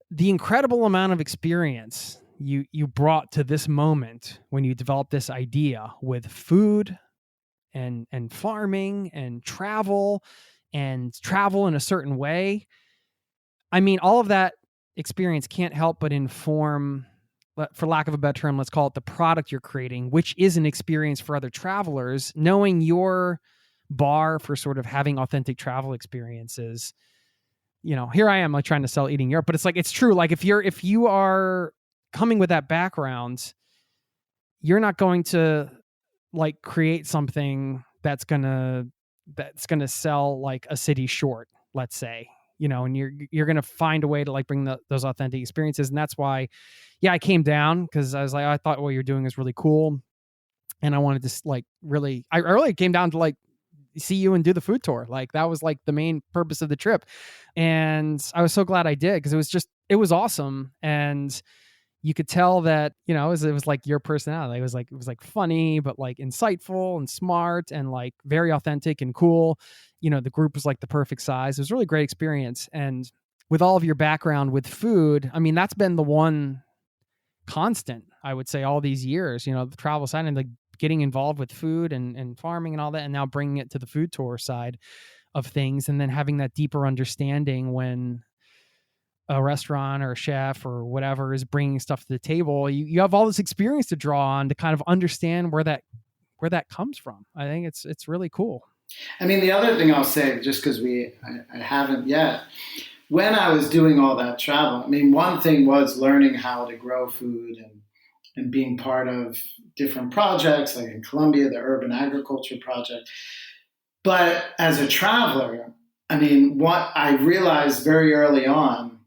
Speaker 1: the incredible amount of experience you brought to this moment when you developed this idea with food and farming and travel in a certain way. I mean, all of that experience can't help but inform, for lack of a better term, let's call it the product you're creating, which is an experience for other travelers, knowing your bar for sort of having authentic travel experiences. Here I am like trying to sell Eating Europe, but it's like, it's true. Like if you are coming with that background, you're not going to like create something that's gonna sell like a city short, let's say, and you're gonna find a way to like bring those authentic experiences. And that's why, I came down, because I was like, I thought what you're doing is really cool, and I wanted to like I really came down to like see you and do the food tour. Like that was like the main purpose of the trip, and I was so glad I did, because it was awesome. And you could tell that, it was like your personality. It was like funny, but like insightful and smart and like very authentic and cool. The group was like the perfect size. It was a really great experience. And with all of your background with food, I mean, that's been the one constant, I would say, all these years, the travel side and like getting involved with food and farming and all that, and now bringing it to the food tour side of things. And then having that deeper understanding when a restaurant or a chef or whatever is bringing stuff to the table, you have all this experience to draw on to kind of understand where that comes from. I think it's really cool.
Speaker 4: I mean, the other thing I'll say, just because I haven't yet, when I was doing all that travel, I mean, one thing was learning how to grow food and being part of different projects, like in Colombia, the Urban Agriculture Project. But as a traveler, I mean, what I realized very early on,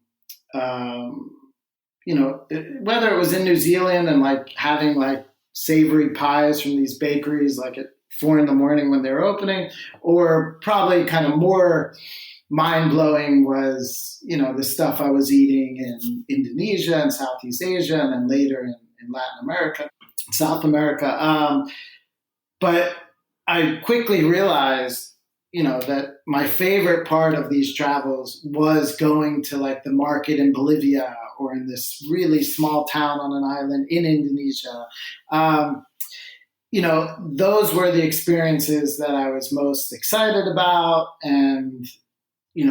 Speaker 4: whether it was in New Zealand and like having like savory pies from these bakeries like at 4 a.m. when they were opening, or probably kind of more mind-blowing was, the stuff I was eating in Indonesia and Southeast Asia, and then later in Latin America, South America. But I quickly realized, that my favorite part of these travels was going to like the market in Bolivia or in this really small town on an island in Indonesia. Those were the experiences that I was most excited about. And,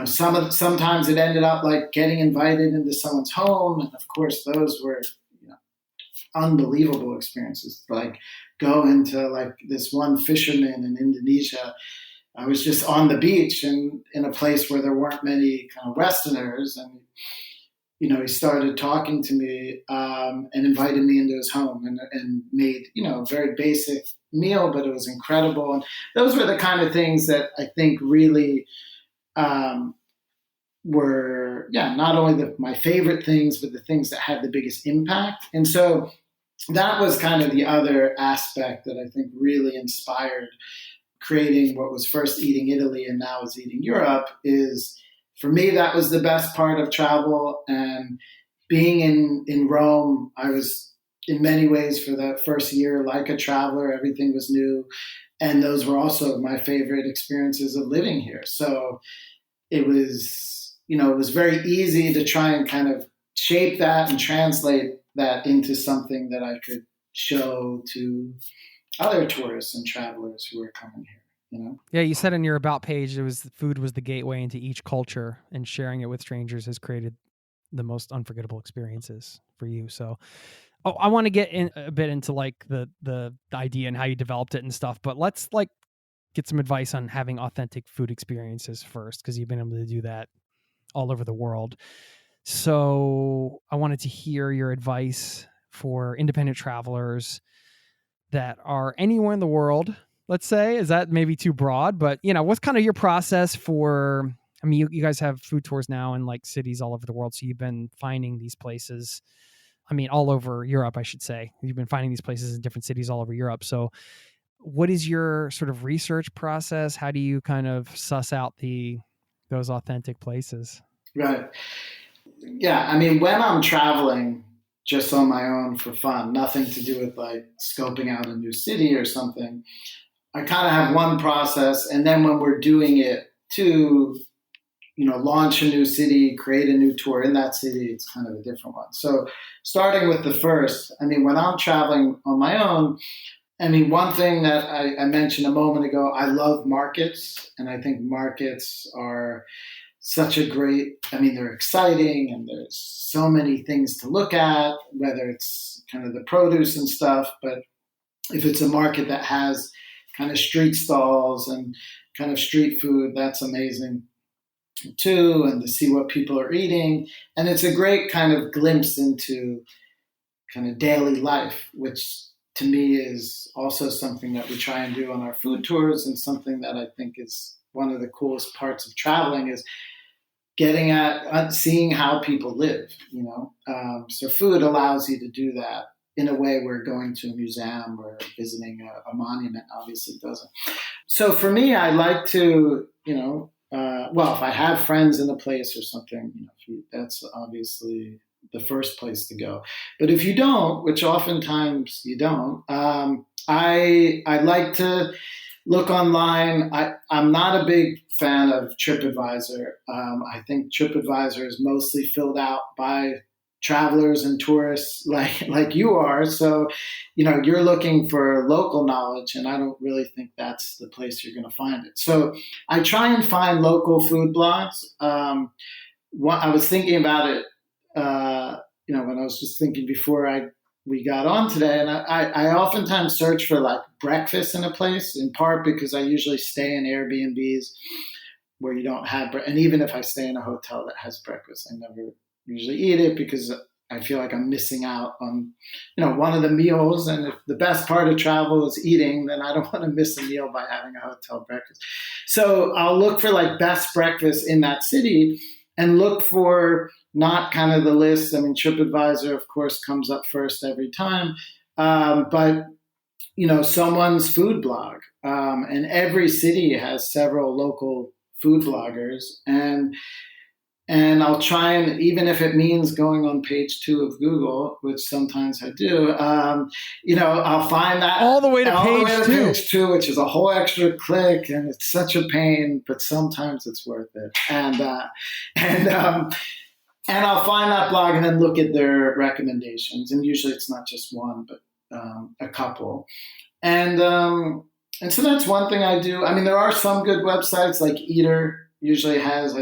Speaker 4: sometimes it ended up like getting invited into someone's home. And of course, those were, unbelievable experiences. Like going to like this one fisherman in Indonesia. I was just on the beach and in a place where there weren't many kind of Westerners. And, he started talking to me and invited me into his home and made, a very basic meal, but it was incredible. And those were the kind of things that I think really were, not only my favorite things, but the things that had the biggest impact. And so that was kind of the other aspect that I think really inspired creating what was first Eating Italy and now is Eating Europe. Is for me, that was the best part of travel. And being in Rome, I was in many ways for the first year like a traveler. Everything was new. And those were also my favorite experiences of living here. So it was, it was very easy to try and kind of shape that and translate that into something that I could show to other tourists and travelers who are coming here.
Speaker 1: Yeah, you said in your about page, food was the gateway into each culture, and sharing it with strangers has created the most unforgettable experiences for you. So, I want to get in a bit into like the idea and how you developed it and stuff, but let's like get some advice on having authentic food experiences first, because you've been able to do that all over the world. So I wanted to hear your advice for independent travelers that are anywhere in the world, let's say. Is that maybe too broad? But, what's kind of your process for, I mean, you guys have food tours now in like cities all over the world. So you've been finding these places, I mean, all over Europe, I should say. You've been finding these places in different cities all over Europe. So what is your sort of research process? How do you kind of suss out those authentic places?
Speaker 4: Right. Yeah. I mean, when I'm traveling just on my own for fun, nothing to do with like scoping out a new city or something, I kind of have one process. And then when we're doing it to, launch a new city, create a new tour in that city, it's kind of a different one. So starting with the first, I mean, when I'm traveling on my own, I mean, one thing that I mentioned a moment ago, I love markets. And I think markets are such a great, I mean, they're exciting and there's so many things to look at, whether it's kind of the produce and stuff. But if it's a market that has kind of street stalls and kind of street food, that's amazing too, and to see what people are eating. And it's a great kind of glimpse into kind of daily life, which to me is also something that we try and do on our food tours, and something that I think is one of the coolest parts of traveling is getting at seeing how people live, so food allows you to do that in a way where going to a museum or visiting a monument obviously doesn't. So for me, I like to, if I have friends in a place or something, that's obviously the first place to go. But if you don't, which oftentimes you don't, I like to look online. I'm not a big fan of TripAdvisor. I think TripAdvisor is mostly filled out by travelers and tourists like you are. So, you're looking for local knowledge, and I don't really think that's the place you're going to find it. So I try and find local food blogs. I was thinking about it, when I was just thinking before we got on today, and I oftentimes search for like breakfast in a place, in part because I usually stay in Airbnbs where you don't have, and even if I stay in a hotel that has breakfast, I never usually eat it because I feel like I'm missing out on, one of the meals. And if the best part of travel is eating, then I don't want to miss a meal by having a hotel breakfast. So I'll look for like best breakfast in that city and look for not kind of the list. I mean, TripAdvisor, of course, comes up first every time. But, someone's food blog. And every city has several local food bloggers. And I'll try, and even if it means going on page 2 of Google, which sometimes I do, I'll find that
Speaker 1: all the way to
Speaker 4: page 2, which is a whole extra click, and it's such a pain, but sometimes it's worth it. And I'll find that blog and then look at their recommendations, and usually it's not just one, but a couple. And so that's one thing I do. I mean, there are some good websites like Eater. Usually has,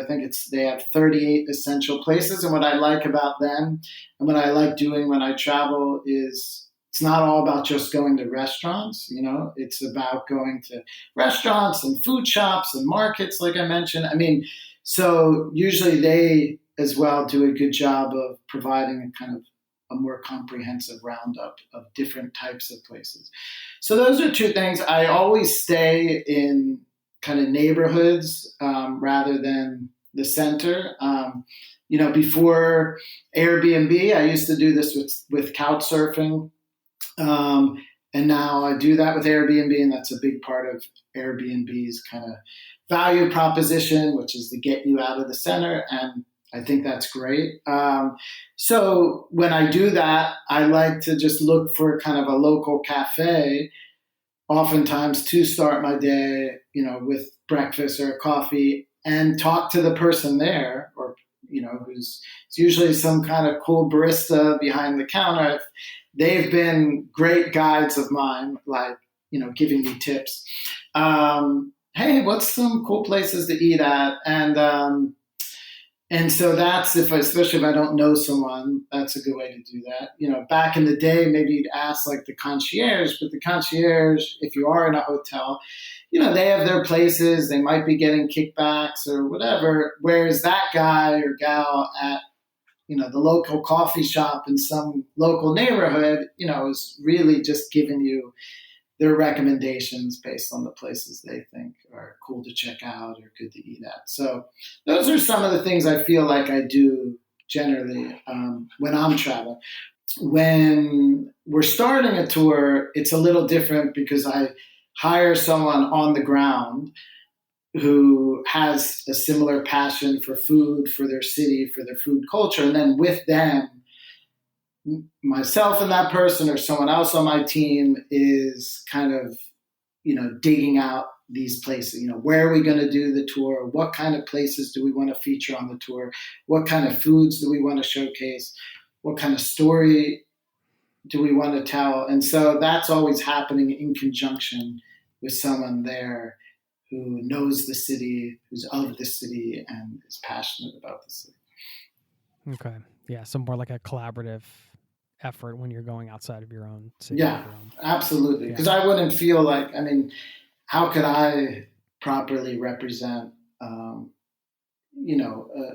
Speaker 4: they have 38 essential places. And what I like about them and what I like doing when I travel is it's not all about just going to restaurants, it's about going to restaurants and food shops and markets, like I mentioned. I mean, so usually they as well do a good job of providing a kind of a more comprehensive roundup of different types of places. So those are two things. I always stay in kind of neighborhoods rather than the center. Before Airbnb, I used to do this with couch surfing. And now I do that with Airbnb, and that's a big part of Airbnb's kind of value proposition, which is to get you out of the center. And I think that's great. So when I do that, I like to just look for kind of a local cafe, oftentimes to start my day, with breakfast or coffee, and talk to the person there, or, it's usually some kind of cool barista behind the counter. They've been great guides of mine, like, giving me tips. Hey, what's some cool places to eat at? And so that's especially if I don't know someone, that's a good way to do that. Back in the day, maybe you'd ask like the concierge, but the concierge, if you are in a hotel, they have their places, they might be getting kickbacks or whatever. Whereas that guy or gal at, the local coffee shop in some local neighborhood, is really just giving you their recommendations based on the places they think are cool to check out or good to eat at. So those are some of the things I feel like I do generally when I'm traveling. When we're starting a tour, it's a little different because I hire someone on the ground who has a similar passion for food, for their city, for their food culture. And then with them, myself and that person or someone else on my team is kind of, digging out these places. Where are we going to do the tour? What kind of places do we want to feature on the tour? What kind of foods do we want to showcase? What kind of story do we want to tell? And so that's always happening in conjunction with someone there who knows the city, who's of the city, and is passionate about the city.
Speaker 1: Okay. Yeah. So more like a collaborative effort when you're going outside of your own city.
Speaker 4: Yeah, absolutely. Because I wouldn't feel like, how could I properly represent,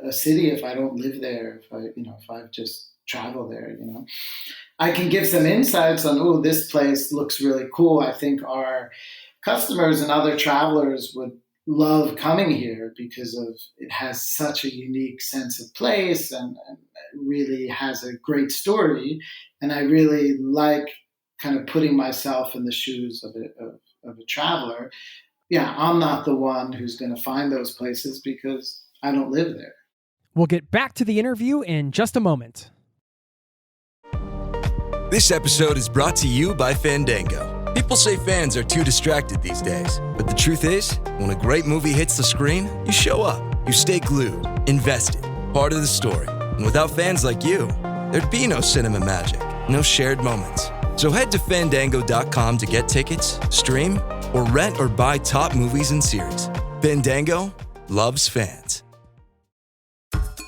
Speaker 4: a city if I don't live there, if I just travel there, I can give some insights on, oh, this place looks really cool. I think our customers and other travelers would love coming here because of it has such a unique sense of place and really has a great story. And I really like kind of putting myself in the shoes of a traveler. Yeah, I'm not the one who's going to find those places because I don't live there.
Speaker 1: We'll get back to the interview in just a moment.
Speaker 7: This episode is brought to you by Fandango. People say fans are too distracted these days, but the truth is, when a great movie hits the screen, you show up, you stay glued, invested, part of the story. And without fans like you, there'd be no cinema magic, no shared moments. So head to Fandango.com to get tickets, stream, or rent or buy top movies and series. Fandango loves fans.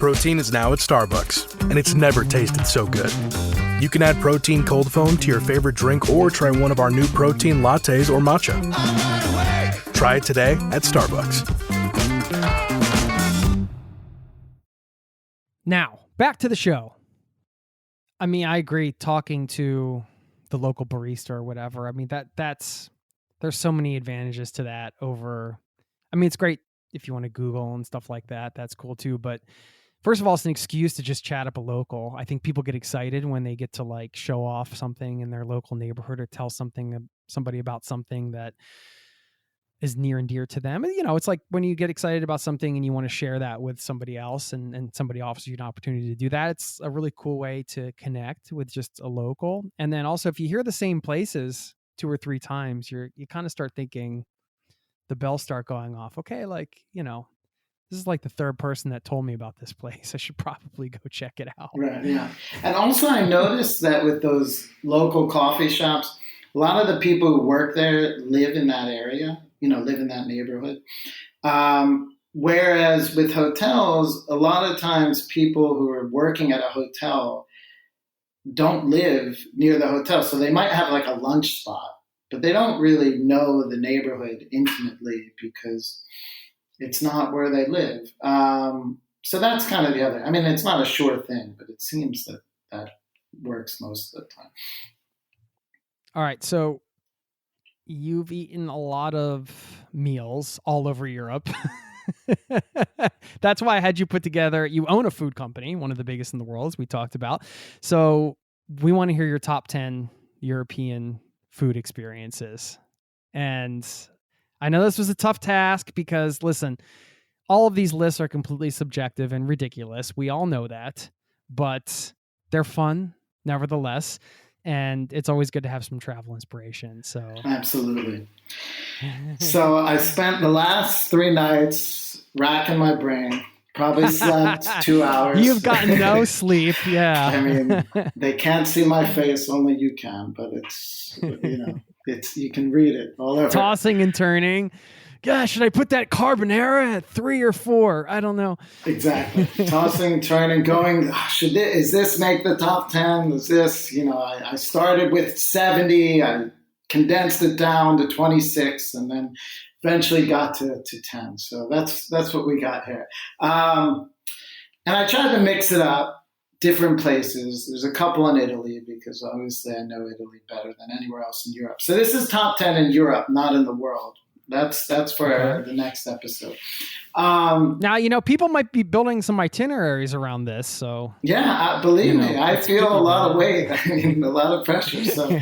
Speaker 8: Protein is now at Starbucks, and it's never tasted so good. You can add protein cold foam to your favorite drink or try one of our new protein lattes or matcha. Try it today at Starbucks.
Speaker 1: Now, back to the show. I mean, I agree, talking to the local barista or whatever. I mean, that's there's so many advantages to that over, I mean, it's great if you want to Google and stuff like that. That's cool too. But first of all, it's an excuse to just chat up a local. I think people get excited when they get to like show off something in their local neighborhood or tell somebody about something that is near and dear to them. And, it's like when you get excited about something and you want to share that with somebody else and somebody offers you an opportunity to do that. It's a really cool way to connect with just a local. And then also if you hear the same places 2 or 3 times, you kind of start thinking, the bells start going off. Okay. Like, this is like the third person that told me about this place. I should probably go check it out.
Speaker 4: Right. Yeah. And also I noticed that with those local coffee shops, a lot of the people who work there live in that area, live in that neighborhood. Whereas with hotels, a lot of times people who are working at a hotel don't live near the hotel. So they might have like a lunch spot, but they don't really know the neighborhood intimately because it's not where they live. So that's kind of the other. I mean, it's not a sure thing, but it seems that works most of the time.
Speaker 1: All right. So you've eaten a lot of meals all over Europe. That's why I had you put together. You own a food company, one of the biggest in the world, as we talked about. So we want to hear your top 10 European food experiences. And I know this was a tough task because, listen, all of these lists are completely subjective and ridiculous. We all know that, but they're fun nevertheless. And it's always good to have some travel inspiration. So
Speaker 4: absolutely. So I spent the last 3 nights racking my brain. Probably slept 2 hours.
Speaker 1: You've gotten no sleep. Yeah.
Speaker 4: I mean, they can't see my face, only you can, but it's, you can read it all over.
Speaker 1: Tossing and turning. Gosh, should I put that carbonara at 3 or 4? I don't know.
Speaker 4: Exactly. Tossing, turning, going, is this make the top 10? Is this, I started with 70. I condensed it down to 26 and then eventually got to 10. So that's what we got here. And I tried to mix it up, different places. There's a couple in Italy because obviously I know Italy better than anywhere else in Europe. So this is top 10 in Europe, not in the world. That's for the next episode.
Speaker 1: Now, people might be building some itineraries around this. So
Speaker 4: yeah, believe me, I feel a lot of weight. I mean, a lot of pressure. So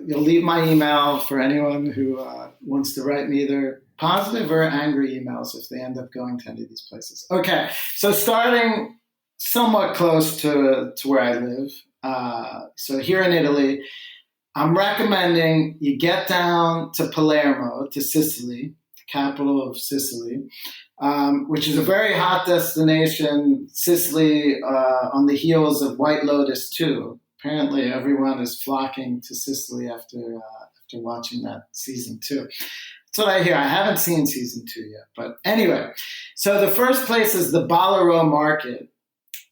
Speaker 4: you'll leave my email for anyone who wants to write me either positive or angry emails if they end up going to any of these places. Okay, so starting somewhat close to where I live. So here in Italy, I'm recommending you get down to Palermo, to Sicily, the capital of Sicily, which is a very hot destination. Sicily on the heels of White Lotus 2. Apparently everyone is flocking to Sicily after watching that season 2. That's what I hear. I haven't seen season 2 yet. But anyway, so the first place is the Ballarò Market.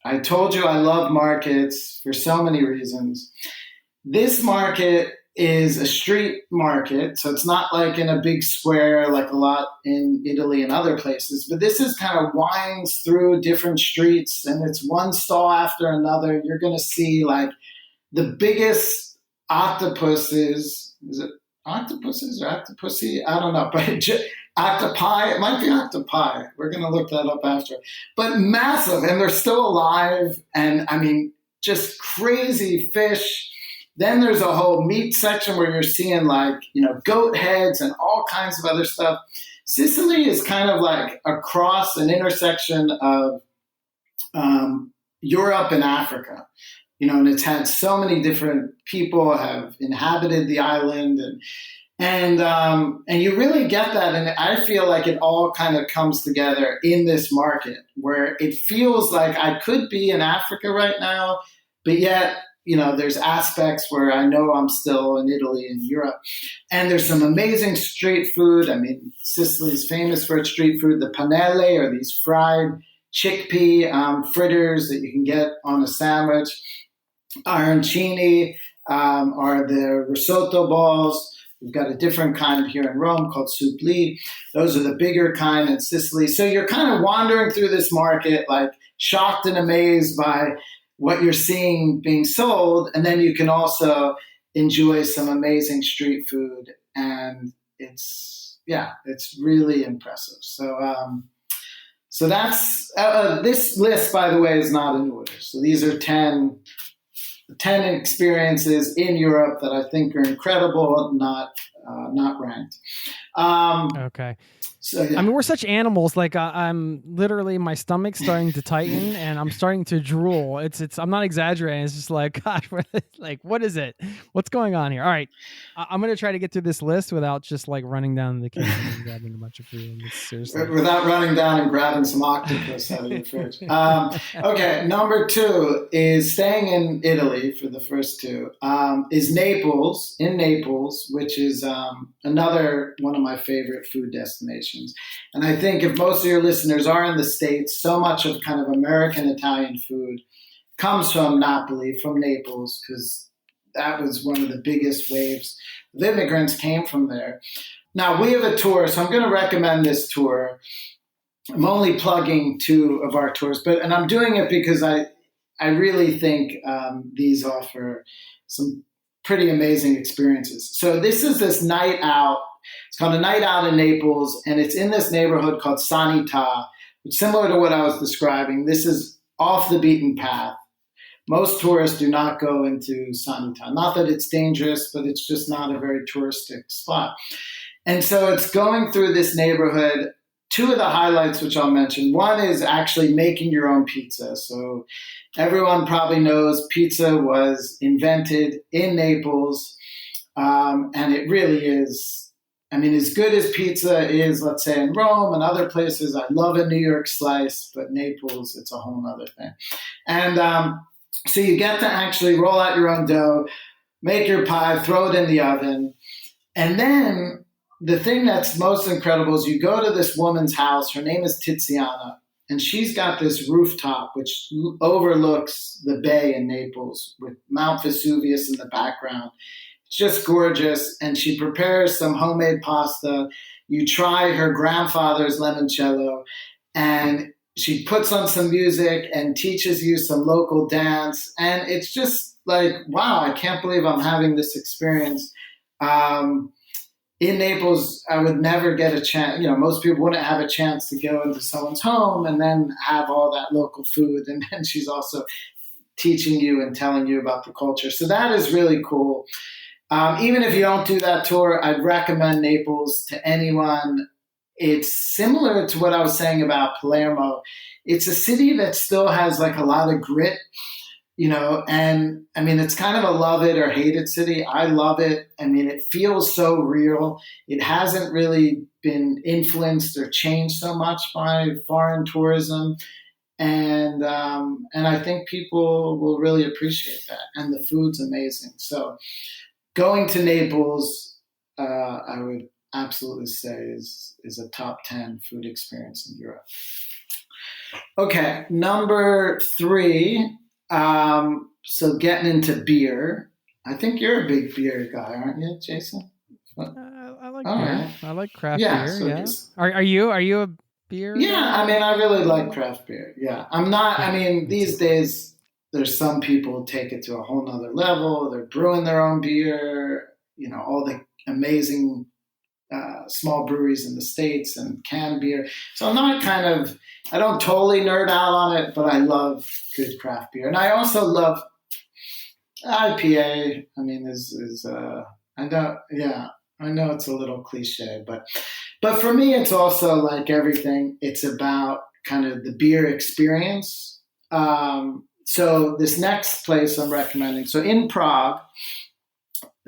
Speaker 4: I told you I love markets for so many reasons. This market is a street market. So it's not like in a big square like a lot in Italy and other places, but this is kind of winds through different streets, and it's one stall after another. You're going to see like the biggest octopuses. Is it octopuses or octopussy? I don't know, but octopi. It might be octopi. We're going to look that up after. But massive, and they're still alive. And I mean, just crazy fish. Then there's a whole meat section where you're seeing like, goat heads and all kinds of other stuff. Sicily is kind of like across an intersection of Europe and Africa. And it's had so many different people have inhabited the island, and you really get that. And I feel like it all kind of comes together in this market where it feels like I could be in Africa right now, but yet, there's aspects where I know I'm still in Italy and Europe. And there's some amazing street food. I mean, Sicily's famous for its street food. The panelle are these fried chickpea fritters that you can get on a sandwich. Arancini are the risotto balls. We've got a different kind here in Rome called supplì. Those are the bigger kind in Sicily. So you're kind of wandering through this market, like shocked and amazed by what you're seeing being sold. And then you can also enjoy some amazing street food. And it's really impressive. So that's this list, by the way, is not in order. So these are 10 experiences in Europe that I think are incredible, not ranked.
Speaker 1: Okay.
Speaker 4: So, yeah.
Speaker 1: I mean, we're such animals. Like I'm literally, my stomach's starting to tighten and I'm starting to drool. I'm not exaggerating. It's just like, gosh, like, what is it? What's going on here? All right. I'm going to try to get through this list without just like running down the kitchen and grabbing a bunch of food. Seriously.
Speaker 4: Without running down and grabbing some octopus out of your fridge. Okay. Number 2 is staying in Italy for the first 2, is Naples, which is another one of my favorite food destinations. And I think if most of your listeners are in the States, so much of kind of American Italian food comes from Napoli, from Naples, because that was one of the biggest waves of immigrants came from there. Now, we have a tour, so I'm going to recommend this tour. I'm only plugging 2 of our tours, and I'm doing it because I really think these offer some pretty amazing experiences. So this night out. It's called A Night Out in Naples, and it's in this neighborhood called Sanità, which is similar to what I was describing. This is off the beaten path. Most tourists do not go into Sanità. Not that it's dangerous, but it's just not a very touristic spot. And so it's going through this neighborhood. 2 of the highlights, which I'll mention. One is actually making your own pizza. So everyone probably knows pizza was invented in Naples, and it really is. I mean, as good as pizza is, let's say, in Rome and other places, I love a New York slice, but Naples, it's a whole nother thing. And so you get to actually roll out your own dough, make your pie, throw it in the oven. And then the thing that's most incredible is you go to this woman's house. Her name is Tiziana, and she's got this rooftop which overlooks the bay in Naples with Mount Vesuvius in the background. It's just gorgeous, and she prepares some homemade pasta. You try her grandfather's limoncello, and she puts on some music and teaches you some local dance. And it's just like, wow, I can't believe I'm having this experience. In Naples, I would never get a chance. Most people wouldn't have a chance to go into someone's home and then have all that local food. And then she's also teaching you and telling you about the culture. So that is really cool. Even if you don't do that tour, I'd recommend Naples to anyone. It's similar to what I was saying about Palermo. It's a city that still has like a lot of grit, and I mean, it's kind of a love it or hate it city. I love it. I mean, it feels so real. It hasn't really been influenced or changed so much by foreign tourism. And I think people will really appreciate that. And the food's amazing. So going to Naples, I would absolutely say is a top 10 food experience in Europe. Okay, number 3. So getting into beer. I think you're a big beer guy, aren't you, Jason?
Speaker 1: I like
Speaker 4: All
Speaker 1: beer.
Speaker 4: right.
Speaker 1: I like craft
Speaker 4: Yeah,
Speaker 1: beer.
Speaker 4: so
Speaker 1: Yeah.
Speaker 4: just-
Speaker 1: Are you a beer?
Speaker 4: Yeah,
Speaker 1: guy?
Speaker 4: I mean, I really like craft beer. Yeah, I'm not. I mean, these days there's some people take it to a whole nother level. They're brewing their own beer. You know, all the amazing small breweries in the States and canned beer. So I'm not I don't totally nerd out on it, but I love good craft beer, and I also love IPA. I mean, I know it's a little cliche, but for me, it's also like everything. It's about kind of the beer experience. So this next place I'm recommending, so in Prague.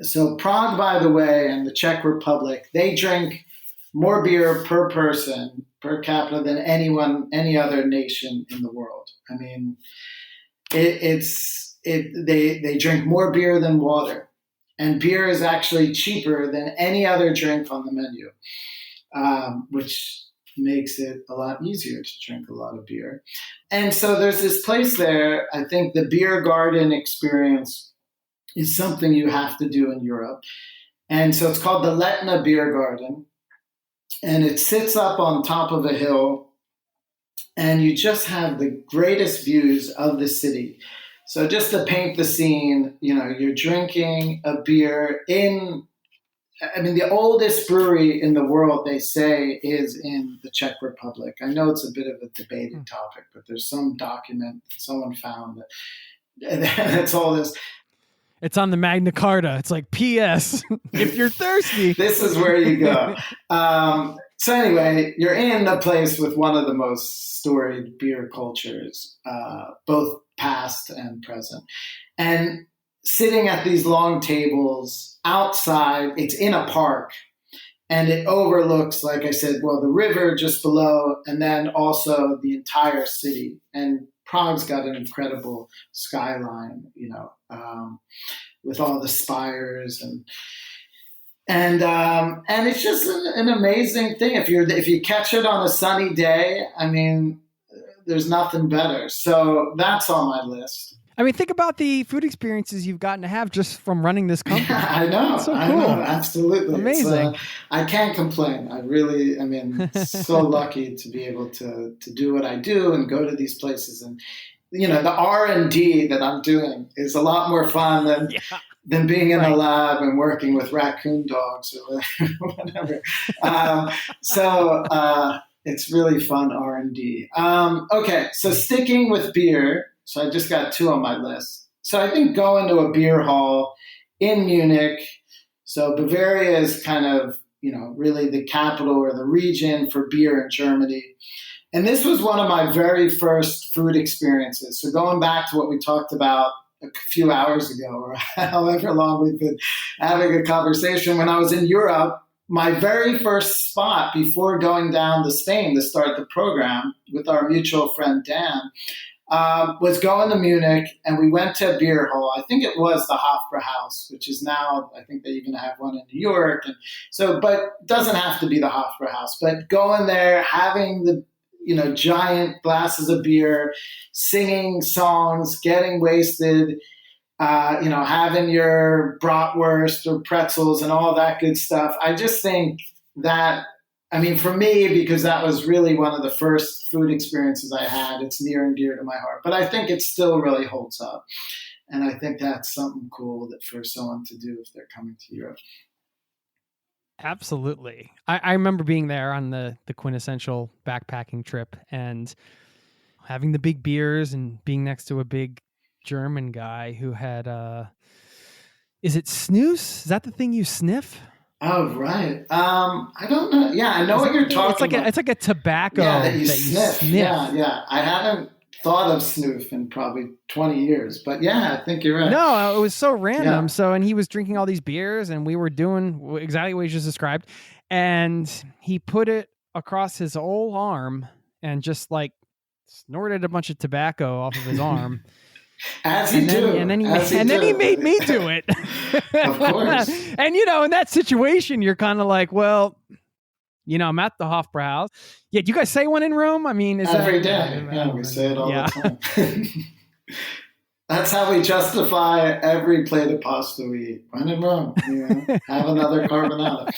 Speaker 4: So Prague, by the way, and the Czech Republic, they drink more beer per person, per capita, than any other nation in the world. I mean, they drink more beer than water, and beer is actually cheaper than any other drink on the menu, which makes it a lot easier to drink a lot of beer. And so there's this place there. I think the beer garden experience is something you have to do in Europe. And so it's called the Letna Beer Garden. And it sits up on top of a hill. And you just have the greatest views of the city. So just to paint the scene, you know, you're drinking a beer the oldest brewery in the world, they say, is in the Czech Republic. I know it's a bit of a debated topic, but there's some document someone found that's all this.
Speaker 1: It's on the Magna Carta. It's like, P.S. if you're thirsty.
Speaker 4: This is where you go. So anyway, you're in a place with one of the most storied beer cultures, both past and present. And sitting at these long tables outside, it's in a park, and it overlooks, like I said, well, the river just below, and then also the entire city. And Prague's got an incredible skyline, you know, with all the spires and it's just an amazing thing. If you catch it on a sunny day, I mean, there's nothing better. So that's on my list.
Speaker 1: I mean, think about the food experiences you've gotten to have just from running this company.
Speaker 4: I know.
Speaker 1: That's so cool.
Speaker 4: I know, absolutely.
Speaker 1: Amazing.
Speaker 4: I can't complain. So lucky to be able to do what I do and go to these places. And, you know, the R&D that I'm doing is a lot more fun than being in a lab and working with raccoon dogs or whatever. It's really fun R&D. Okay, so sticking with beer. So I just got 2 on my list. So I think going to a beer hall in Munich. So Bavaria is kind of, you know, really the capital or the region for beer in Germany. And this was one of my very first food experiences. So going back to what we talked about a few hours ago, or however long we've been having a conversation, when I was in Europe, my very first spot before going down to Spain to start the program with our mutual friend Dan, was going to Munich, and we went to a beer hall. I think it was the Hofbrauhaus, which is now, I think they even have one in New York. And so, but it doesn't have to be the Hofbrauhaus. But going there, having the, you know, giant glasses of beer, singing songs, getting wasted, you know, having your bratwurst or pretzels and all that good stuff. I just think that, I mean, for me, because that was really one of the first food experiences I had, it's near and dear to my heart. But I think it still really holds up. And I think that's something cool that for someone to do if they're coming to Europe.
Speaker 1: Absolutely. I remember being there on the quintessential backpacking trip and having the big beers and being next to a big German guy who had, is it snus? Is that the thing you sniff?
Speaker 4: Oh, right. I don't know. Yeah, I know what you're talking about.
Speaker 1: It's like a tobacco
Speaker 4: that you sniff. Yeah. I haven't thought of snoof in probably 20 years, but yeah, I think you're right.
Speaker 1: No, it was so random.
Speaker 4: Yeah.
Speaker 1: So, and he was drinking all these beers and we were doing exactly what you just described. And he put it across his whole arm and just like snorted a bunch of tobacco off of his arm.
Speaker 4: As he do.
Speaker 1: And then he made me do it.
Speaker 4: Of course.
Speaker 1: And, you know, in that situation, you're kind of like, well, you know, I'm at the Hofbrauhaus. Yeah, do you guys say one in Rome? I mean, is
Speaker 4: every
Speaker 1: that
Speaker 4: day? Yeah, we say it all the time. That's how we justify every plate of pasta we eat. When in Rome, have another carbonara.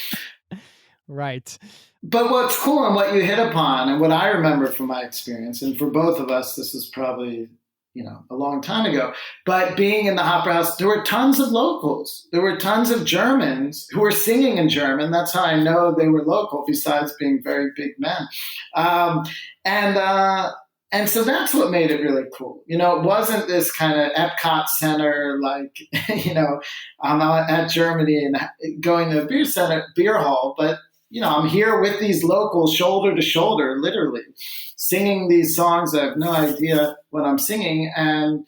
Speaker 1: Right.
Speaker 4: But what's cool and what you hit upon, and what I remember from my experience, and for both of us, this is probably a long time ago, but being in the Opera House, there were tons of locals. There were tons of Germans who were singing in German. That's how I know they were local, besides being very big men. And so that's what made it really cool. It wasn't this kind of Epcot Center, like, I'm out at Germany and going to a beer hall, but I'm here with these locals shoulder to shoulder, literally singing these songs. I have no idea what I'm singing, and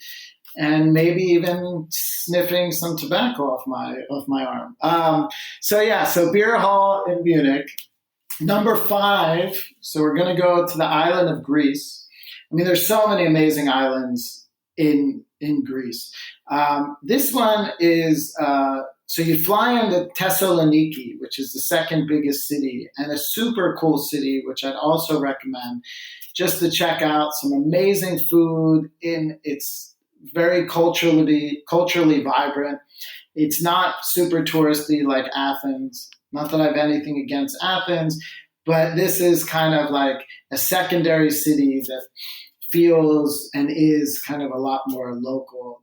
Speaker 4: maybe even sniffing some tobacco off my arm. So beer hall in Munich. Number 5. So we're going to go to the island of Greece. I mean, there's so many amazing islands in Greece. This one is. So you fly into Thessaloniki, which is the second biggest city, and a super cool city, which I'd also recommend just to check out. Some amazing food. It's very culturally vibrant. It's not super touristy like Athens. Not that I have anything against Athens, but this is kind of like a secondary city that feels and is kind of a lot more local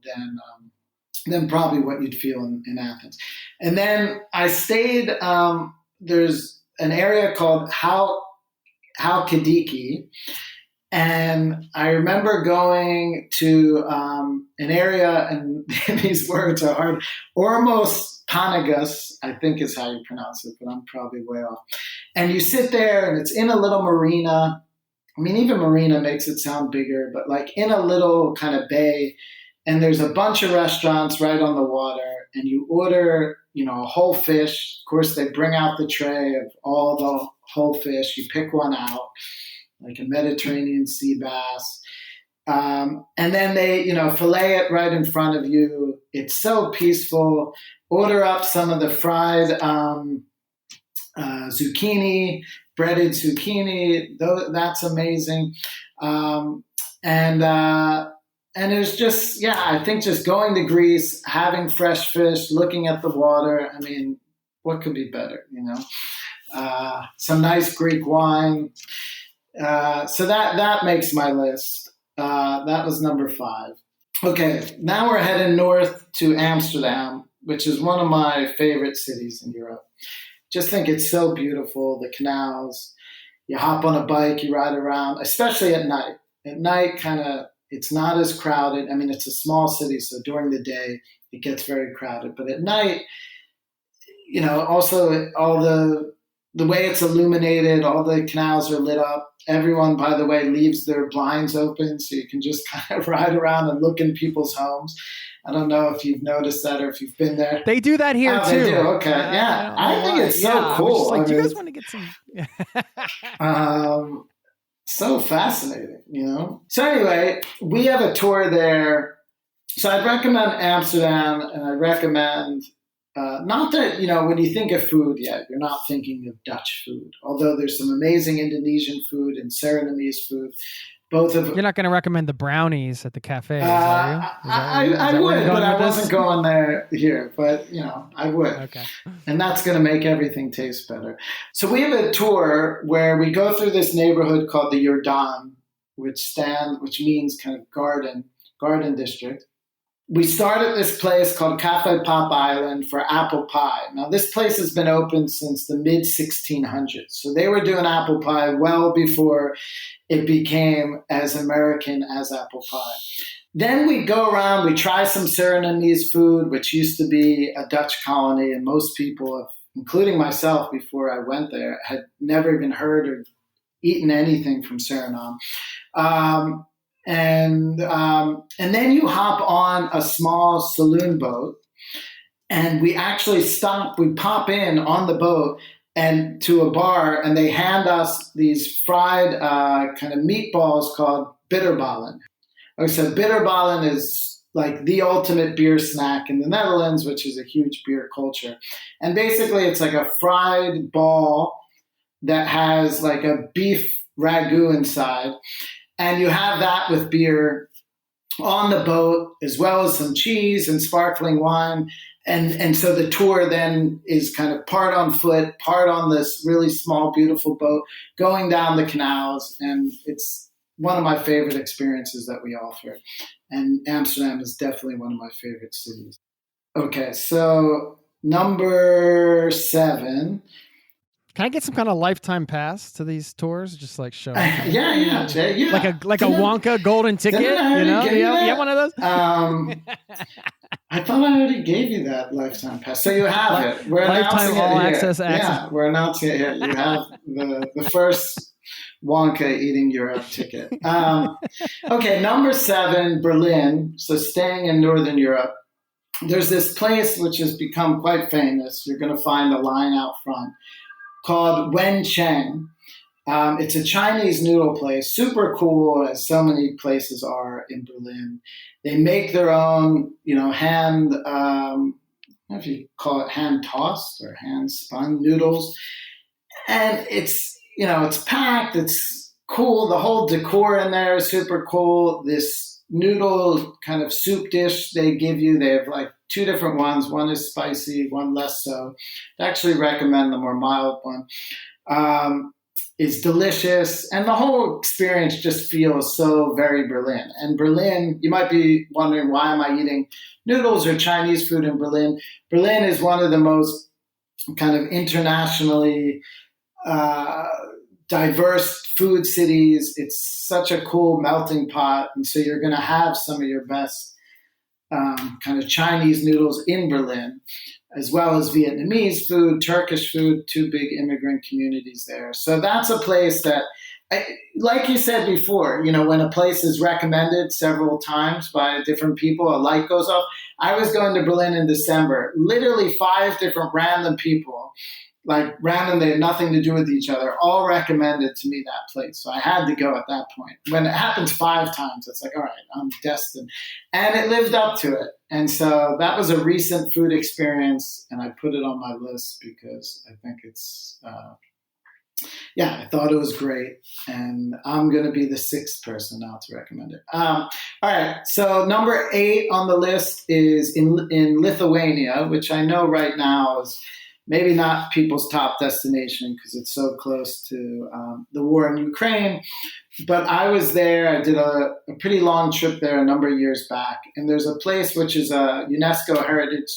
Speaker 4: than probably what you'd feel in Athens. And then I stayed, there's an area called Halkidiki, and I remember going to an area, and these words are hard, Ormos Panagas, I think is how you pronounce it, but I'm probably way off. And you sit there, and it's in a little marina. I mean, even marina makes it sound bigger, but like in a little kind of bay, and there's a bunch of restaurants right on the water, and you order, a whole fish. Of course, they bring out the tray of all the whole fish. You pick one out, like a Mediterranean sea bass. And then they, fillet it right in front of you. It's so peaceful. Order up some of the fried zucchini, breaded zucchini. That's amazing. And it was just, I think just going to Greece, having fresh fish, looking at the water. I mean, what could be better, Some nice Greek wine. So that makes my list. That was number 5. Okay, now we're heading north to Amsterdam, which is one of my favorite cities in Europe. Just think it's so beautiful, the canals. You hop on a bike, you ride around, especially at night. At night, it's not as crowded. I mean, it's a small city, so during the day, it gets very crowded. But at night, also all the way it's illuminated, all the canals are lit up. Everyone, by the way, leaves their blinds open, so you can just kind of ride around and look in people's homes. I don't know if you've noticed that or if you've been there.
Speaker 1: They do that here too.
Speaker 4: They do. Okay, yeah. I think it's so cool.
Speaker 1: Do you guys want to get some?
Speaker 4: So fascinating, So anyway, we have a tour there. So I'd recommend Amsterdam, and I recommend not that, when you think of food, you're not thinking of Dutch food, although there's some amazing Indonesian food and Surinamese food. Both of
Speaker 1: You're not going to recommend the brownies at the cafes, are you?
Speaker 4: I would, but I wasn't going there here. But, I would. Okay. And that's going to make everything taste better. So we have a tour where we go through this neighborhood called the Jordaan, which means kind of garden district. We start at this place called Café Pop Island for apple pie. Now, this place has been open since the mid-1600s. So they were doing apple pie well before it became as American as apple pie. Then we go around, we try some Surinamese food, which used to be a Dutch colony, and most people, including myself before I went there, had never even heard or eaten anything from Suriname. And then you hop on a small saloon boat, and we actually stop. We pop in on the boat and to a bar, and they hand us these fried kind of meatballs called bitterballen. So bitterballen is like the ultimate beer snack in the Netherlands, which is a huge beer culture. And basically, it's like a fried ball that has like a beef ragu inside. And you have that with beer on the boat, as well as some cheese and sparkling wine. And so the tour then is kind of part on foot, part on this really small, beautiful boat, going down the canals. And it's one of my favorite experiences that we offer. And Amsterdam is definitely one of my favorite cities. Okay, so number 7.
Speaker 1: Can I get some kind of lifetime pass to these tours? Just like show.
Speaker 4: Yeah, Jay. Yeah.
Speaker 1: Like a Wonka golden ticket. You know, you have one of those.
Speaker 4: I thought I already gave you that lifetime pass, so you have it. We're
Speaker 1: lifetime all
Speaker 4: it
Speaker 1: access.
Speaker 4: Yeah, we're announcing it here. You have the first Wonka eating Europe ticket. Okay, number 7, Berlin. So staying in Northern Europe. There's this place which has become quite famous. You're going to find a line out front called Wen Cheng. It's a Chinese noodle place, super cool, as so many places are in Berlin. They make their own, hand, I don't know if you call it hand tossed or hand spun noodles. And it's packed, it's cool. The whole decor in there is super cool. This noodle kind of soup dish they give you, they have like 2 different ones. One is spicy, one less so. I actually recommend the more mild one. Is delicious, and the whole experience just feels so very Berlin. And Berlin, you might be wondering, why am I eating noodles or Chinese food in Berlin? Berlin is one of the most kind of internationally diverse food cities. It's such a cool melting pot, and so you're going to have some of your best kind of Chinese noodles in Berlin, as well as Vietnamese food, Turkish food, 2 big immigrant communities there. So that's a place that, like you said before, when a place is recommended several times by different people, a light goes off. I was going to Berlin in December, literally 5 different random people, like random, they had nothing to do with each other, all recommended to me that place. So I had to go at that point. When it happens 5 times, it's like, all right, I'm destined. And it lived up to it. And so that was a recent food experience, and I put it on my list because I think it's, I thought it was great. And I'm going to be the 6th person now to recommend it. All right, so number 8 on the list is in Lithuania, which I know right now is maybe not people's top destination because it's so close to the war in Ukraine. But I was there. I did a pretty long trip there a number of years back. And there's a place which is a UNESCO heritage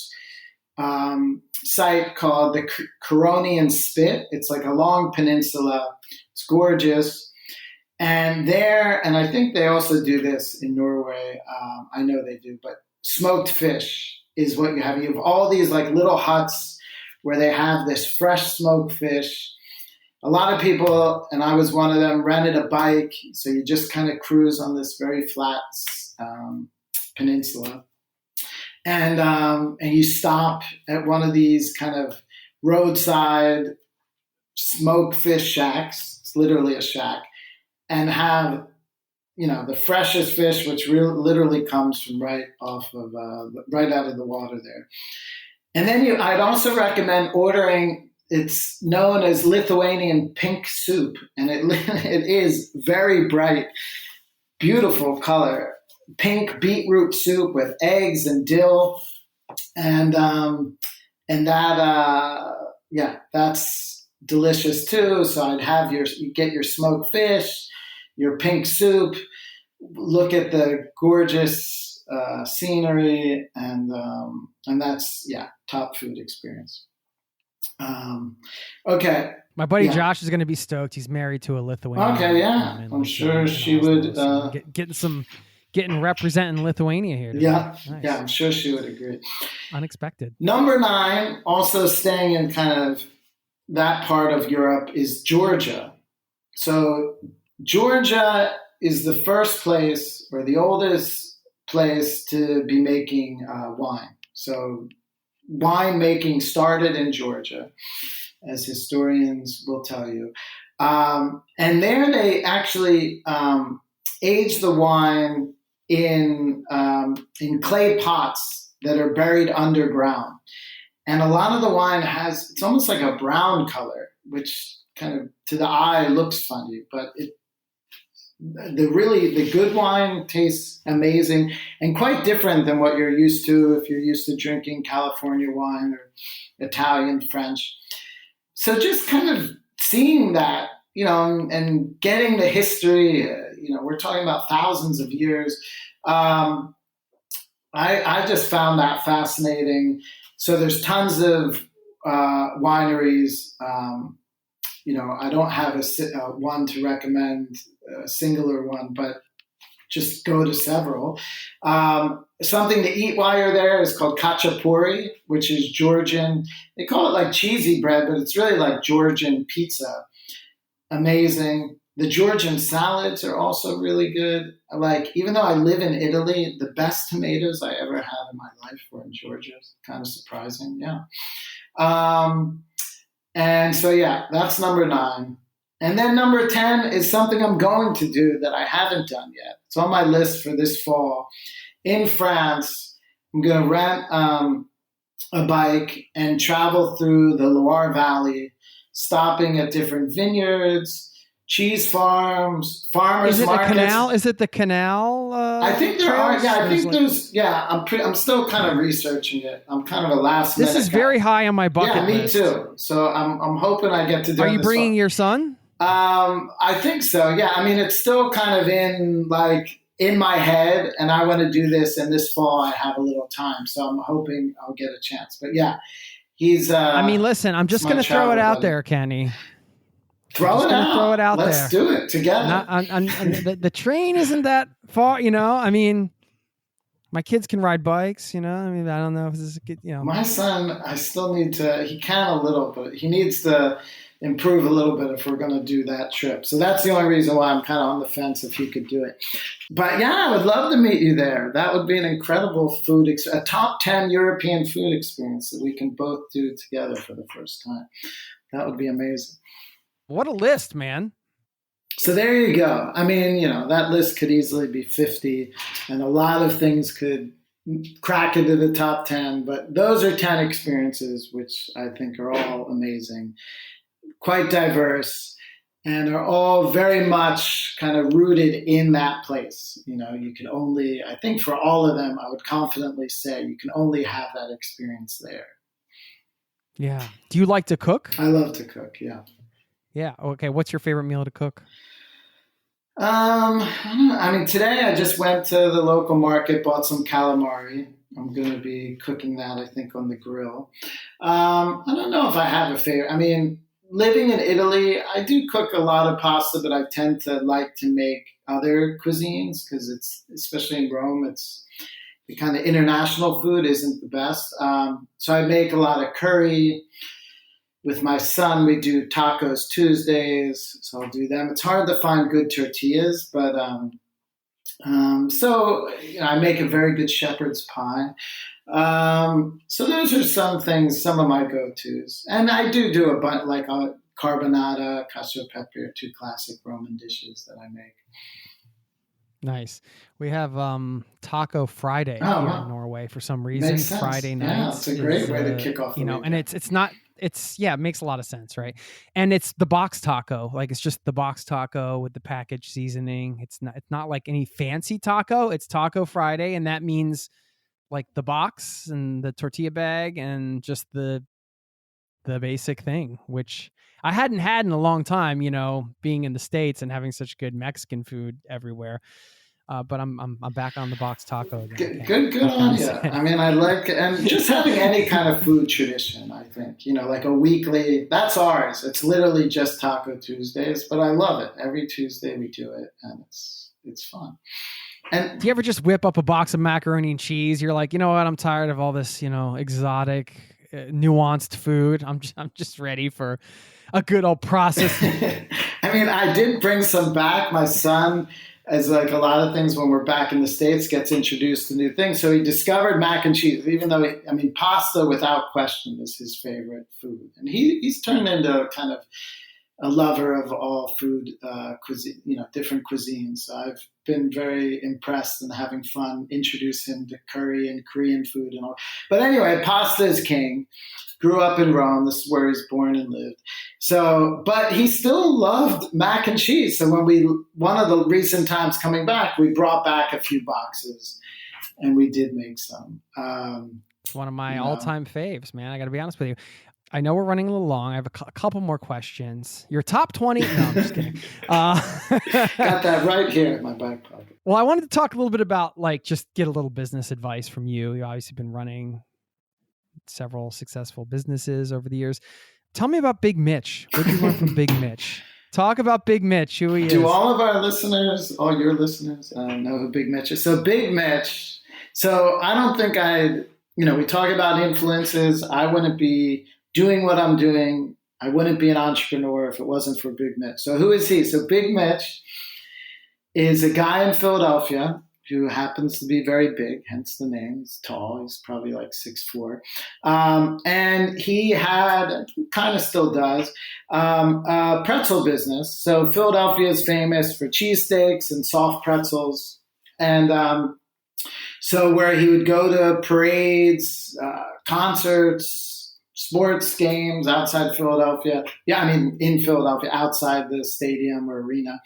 Speaker 4: site called the Curonian Spit. It's like a long peninsula. It's gorgeous. And there, and I think they also do this in Norway. I know they do, but smoked fish is what you have. You have all these like little huts where they have this fresh smoked fish. A lot of people, and I was one of them, rented a bike. So you just kind of cruise on this very flat peninsula. And you stop at one of these kind of roadside smoked fish shacks. It's literally a shack. And have, the freshest fish, which literally comes from right out of the water there. And then I'd also recommend ordering, it's known as Lithuanian pink soup, and it is very bright, beautiful color. Pink beetroot soup with eggs and dill. And that's delicious too. So I'd have you get your smoked fish, your pink soup, look at the gorgeous scenery, and that's top food experience. Okay,
Speaker 1: my buddy Josh is going to be stoked. He's married to a Lithuanian.
Speaker 4: Okay, yeah, I'm sure she would
Speaker 1: getting representing Lithuania here today.
Speaker 4: Nice.
Speaker 1: Yeah,
Speaker 4: I'm sure she would agree.
Speaker 1: Unexpected.
Speaker 4: Number 9, also staying in kind of that part of Europe, is Georgia. So Georgia is the first place, or the oldest place, to be making wine. So wine making started in Georgia, as historians will tell you. And there they actually age the wine in clay pots that are buried underground. And a lot of the wine it's almost like a brown color, which kind of to the eye looks funny, but the good wine tastes amazing and quite different than what you're used to if you're used to drinking California wine or Italian, French. So just kind of seeing that, and getting the history, we're talking about thousands of years. I just found that fascinating. So there's tons of wineries. I don't have one to recommend, a singular one, but just go to several. Something to eat while you're there is called khachapuri, which is Georgian. They call it like cheesy bread, but it's really like Georgian pizza. Amazing. The Georgian salads are also really good. Even though I live in Italy, the best tomatoes I ever had in my life were in Georgia. Kind of surprising, yeah. And so, that's number 9. And then number 10 is something I'm going to do that I haven't done yet. It's on my list for this fall. In France, I'm going to rent a bike and travel through the Loire Valley, stopping at different vineyards, cheese farms, farmers markets.
Speaker 1: Is it the canal?
Speaker 4: I think there are. Yeah, I think there's. Yeah, I'm still kind of researching it. I'm kind of a last minute.
Speaker 1: This is very high on my bucket list.
Speaker 4: Yeah, me too. So I'm hoping I get to do.
Speaker 1: Are you bringing your son?
Speaker 4: I think so. Yeah, I mean it's still kind of in my head, and I want to do this. And this fall I have a little time, so I'm hoping I'll get a chance. But yeah, he's.
Speaker 1: Listen, I'm just going to throw it out there, Kenny.
Speaker 4: Throw it out there. Let's do it together.
Speaker 1: The train isn't that far, my kids can ride bikes, I don't know if this is good,
Speaker 4: My son, I still need to, he can a little, but he needs to improve a little bit if we're going to do that trip. So that's the only reason why I'm kind of on the fence if he could do it. But yeah, I would love to meet you there. That would be an incredible a top 10 European food experience that we can both do together for the first time. That would be amazing.
Speaker 1: What a list, man.
Speaker 4: So there you go. I mean, that list could easily be 50 and a lot of things could crack into the top 10, but those are 10 experiences, which I think are all amazing, quite diverse, and are all very much kind of rooted in that place. You can only, I think for all of them, I would confidently say you can only have that experience there.
Speaker 1: Yeah. Do you like to cook?
Speaker 4: I love to cook, yeah.
Speaker 1: Yeah. Okay. What's your favorite meal to cook?
Speaker 4: Today I just went to the local market, bought some calamari. I'm going to be cooking that, I think, on the grill. I don't know if I have a favorite. Living in Italy, I do cook a lot of pasta, but I tend to like to make other cuisines because it's, especially in Rome, it's the kind of international food isn't the best. So I make a lot of curry. With my son, we do tacos Tuesdays, so I'll do them. It's hard to find good tortillas, but I make a very good shepherd's pie. So those are some things, some of my go-tos. And I do a bunch, like a carbonara, cacio e pepe are 2 classic Roman dishes that I make.
Speaker 1: Nice. We have Taco Friday here in Norway for some reason. Friday nights.
Speaker 4: Yeah, it's a great way to kick off the weekend.
Speaker 1: And it makes a lot of sense, right? And it's the box taco. It's just the box taco with the packaged seasoning. It's not like any fancy taco. It's Taco Friday, and that means the box and the tortilla bag and just the basic thing, which I hadn't had in a long time, being in the States and having such good Mexican food everywhere. But I'm back on the box taco again.
Speaker 4: Good on you. I like, and just having any kind of food tradition, I think, like a weekly, that's ours. It's literally just Taco Tuesdays, but I love it. Every Tuesday we do it, and it's fun. And
Speaker 1: do you ever just whip up a box of macaroni and cheese? You're like, you know what? I'm tired of all this, exotic, nuanced food. I'm just ready for a good old processed.
Speaker 4: I did bring some back. My son, as like a lot of things when we're back in the States, gets introduced to new things. So he discovered mac and cheese, even though, pasta without question is his favorite food. And he's turned into kind of a lover of all food cuisine, different cuisines. So been very impressed and having fun introduce him to curry and Korean food and all. But anyway, pasta is king. Grew up in Rome. This is where he's born and lived. So, but he still loved mac and cheese. So one of the recent times coming back, we brought back a few boxes and we did make some.
Speaker 1: It's one of my all-time faves, man. I got to be honest with you. I know we're running a little long. I have a couple more questions. Your top 20? No, I'm just kidding.
Speaker 4: Got that right here in my back pocket.
Speaker 1: Well, I wanted to talk a little bit about, like, just get a little business advice from you. You've obviously been running several successful businesses over the years. Tell me about Big Mitch. What did you learn from Big Mitch? Talk about Big Mitch, who he is.
Speaker 4: Do all of our listeners, all your listeners, know who Big Mitch is? So Big Mitch, so I don't think we talk about influences. I wouldn't be doing what I'm doing. I wouldn't be an entrepreneur if it wasn't for Big Mitch. So who is he? So Big Mitch is a guy in Philadelphia who happens to be very big, hence the name. He's tall. He's probably like 6'4". And he had, kind of still does, a pretzel business. So Philadelphia is famous for cheesesteaks and soft pretzels. And so where he would go to parades, concerts, sports games outside Philadelphia. Yeah, I mean, in Philadelphia, outside the stadium or arena.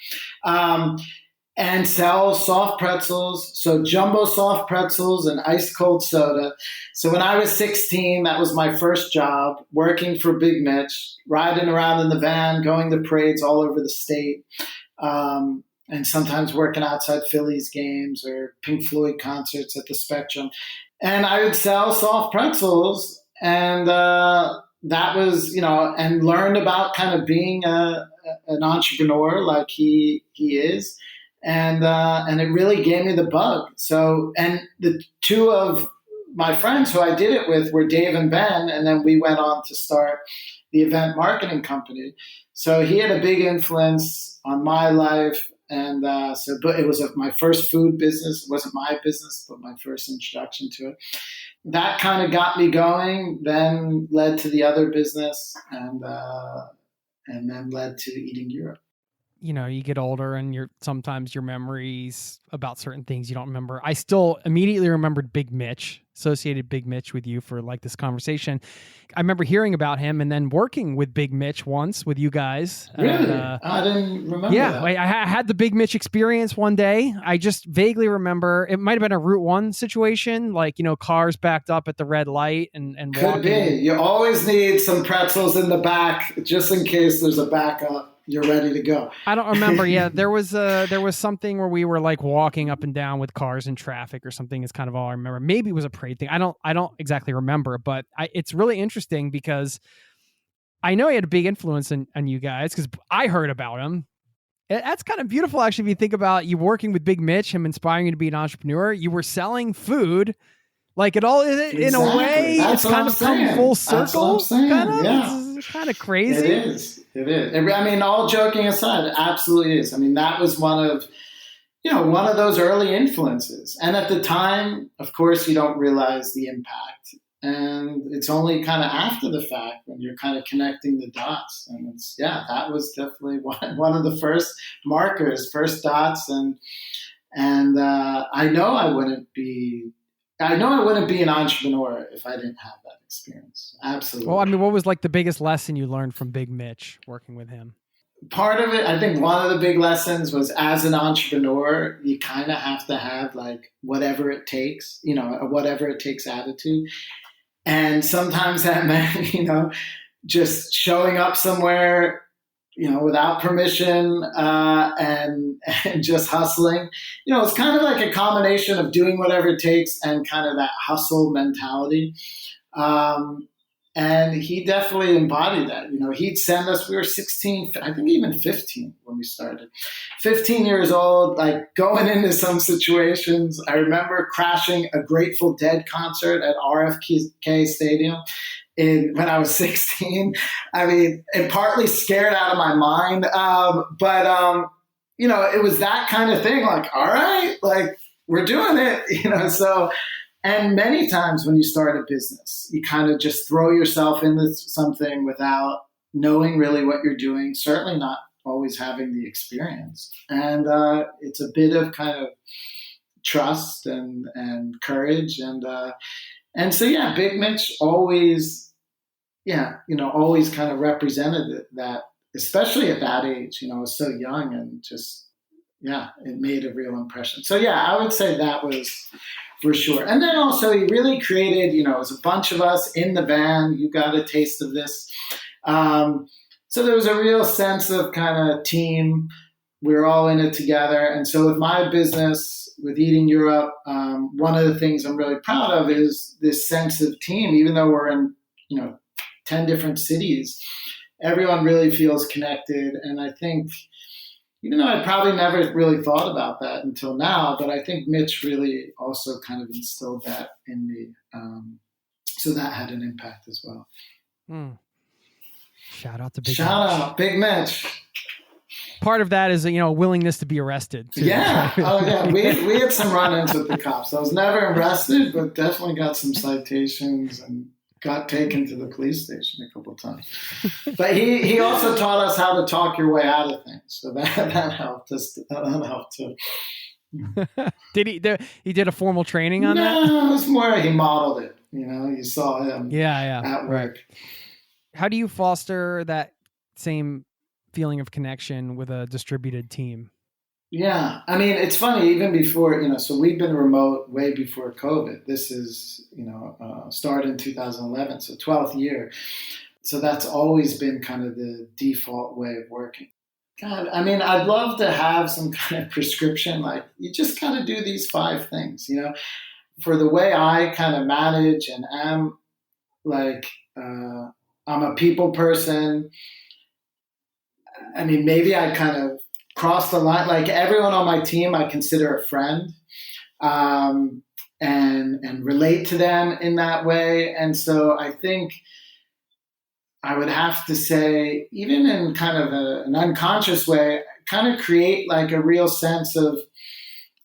Speaker 4: And sell soft pretzels, so jumbo soft pretzels and ice cold soda. So when I was 16, that was my first job, working for Big Mitch, riding around in the van, going to parades all over the state, and sometimes working outside Phillies games or Pink Floyd concerts at the Spectrum. And I would sell soft pretzels, and that was, and learned about kind of being an entrepreneur like he is. And it really gave me the bug. So, and the two of my friends who I did it with were Dave and Ben, and then we went on to start the event marketing company. So he had a big influence on my life. And but it was my first food business. It wasn't my business, but my first introduction to it. That kind of got me going, then led to the other business, and then led to Eating Europe.
Speaker 1: You get older and sometimes your memories about certain things you don't remember. I still immediately remembered Big Mitch, associated Big Mitch with you for like this conversation. I remember hearing about him and then working with Big Mitch once with you guys.
Speaker 4: Really? I didn't remember that.
Speaker 1: I had the Big Mitch experience one day. I just vaguely remember it might have been a Route 1 situation, like, cars backed up at the red light and
Speaker 4: Could
Speaker 1: walking.
Speaker 4: be. You always need some pretzels in the back just in case there's a backup. You're ready to go.
Speaker 1: I don't remember. Yeah, there was something where we were like walking up and down with cars in traffic or something. Is kind of all I remember. Maybe it was a parade thing. I don't exactly remember, but it's really interesting because I know he had a big influence on you guys because I heard about him. That's kind of beautiful, actually. If you think about you working with Big Mitch, him inspiring you to be an entrepreneur, you were selling food. Like it all is in a way,
Speaker 4: That's
Speaker 1: it's kind of come full circle.
Speaker 4: That's what I'm saying.
Speaker 1: Kind of.
Speaker 4: Yeah.
Speaker 1: It's kind of crazy.
Speaker 4: It is. I mean, all joking aside, it absolutely is. I mean, that was one of those early influences. And at the time, of course, you don't realize the impact. And it's only kind of after the fact when you're kind of connecting the dots. And that was definitely one of the first markers, first dots. And I know I wouldn't be an entrepreneur if I didn't have that experience. Absolutely.
Speaker 1: Well, I mean, what was like the biggest lesson you learned from Big Mitch working with him?
Speaker 4: Part of it, I think one of the big lessons was as an entrepreneur, you kind of have to have like whatever it takes, a whatever it takes attitude. And sometimes that meant, just showing up somewhere, without permission and just hustling. It's kind of like a combination of doing whatever it takes and kind of that hustle mentality. And he definitely embodied that. He'd send us, we were 16, I think even 15 when we started. 15 years old, like going into some situations. I remember crashing a Grateful Dead concert at RFK Stadium when I was 16. I mean, it partly scared out of my mind. But it was that kind of thing. Like, all right, like we're doing it, so. And many times when you start a business, you kind of just throw yourself into something without knowing really what you're doing, certainly not always having the experience. And it's a bit of kind of trust and courage. And so, yeah, Big Mitch always, always kind of represented that, especially at that age, I was so young and just, it made a real impression. So, I would say that was for sure. And then also he really created, it was a bunch of us in the van. You got a taste of this. So there was a real sense of kind of team. We were all in it together. And so with my business, with Eating Europe, one of the things I'm really proud of is this sense of team. Even though we're in, 10 different cities, everyone really feels connected. And I think, even though I probably never really thought about that until now, but I think Mitch really also kind of instilled that in me. So that had an impact as well.
Speaker 1: Shout out to Big
Speaker 4: Shout
Speaker 1: Mitch.
Speaker 4: out, Big Mitch.
Speaker 1: Part of that is, a willingness to be arrested, too.
Speaker 4: Yeah. Oh, yeah. We had some run-ins with the cops. I was never arrested, but definitely got some citations and got taken to the police station a couple of times. But he also taught us how to talk your way out of things. So that helped us. That helped too.
Speaker 1: He did a formal training on that?
Speaker 4: No, it was more he modeled it. You saw him at work.
Speaker 1: Right. How do you foster that same feeling of connection with a distributed team?
Speaker 4: Yeah. I mean, it's funny, even before, so we've been remote way before COVID. This is, started in 2011, so 12th year. So that's always been kind of the default way of working. God, I mean, I'd love to have some kind of prescription, like you just kind of do these 5 things, for the way I kind of manage and am, like, I'm a people person. I mean, maybe I kind of cross the line. Like everyone on my team, I consider a friend, and relate to them in that way. And so I think I would have to say, even in kind of an unconscious way, kind of create like a real sense of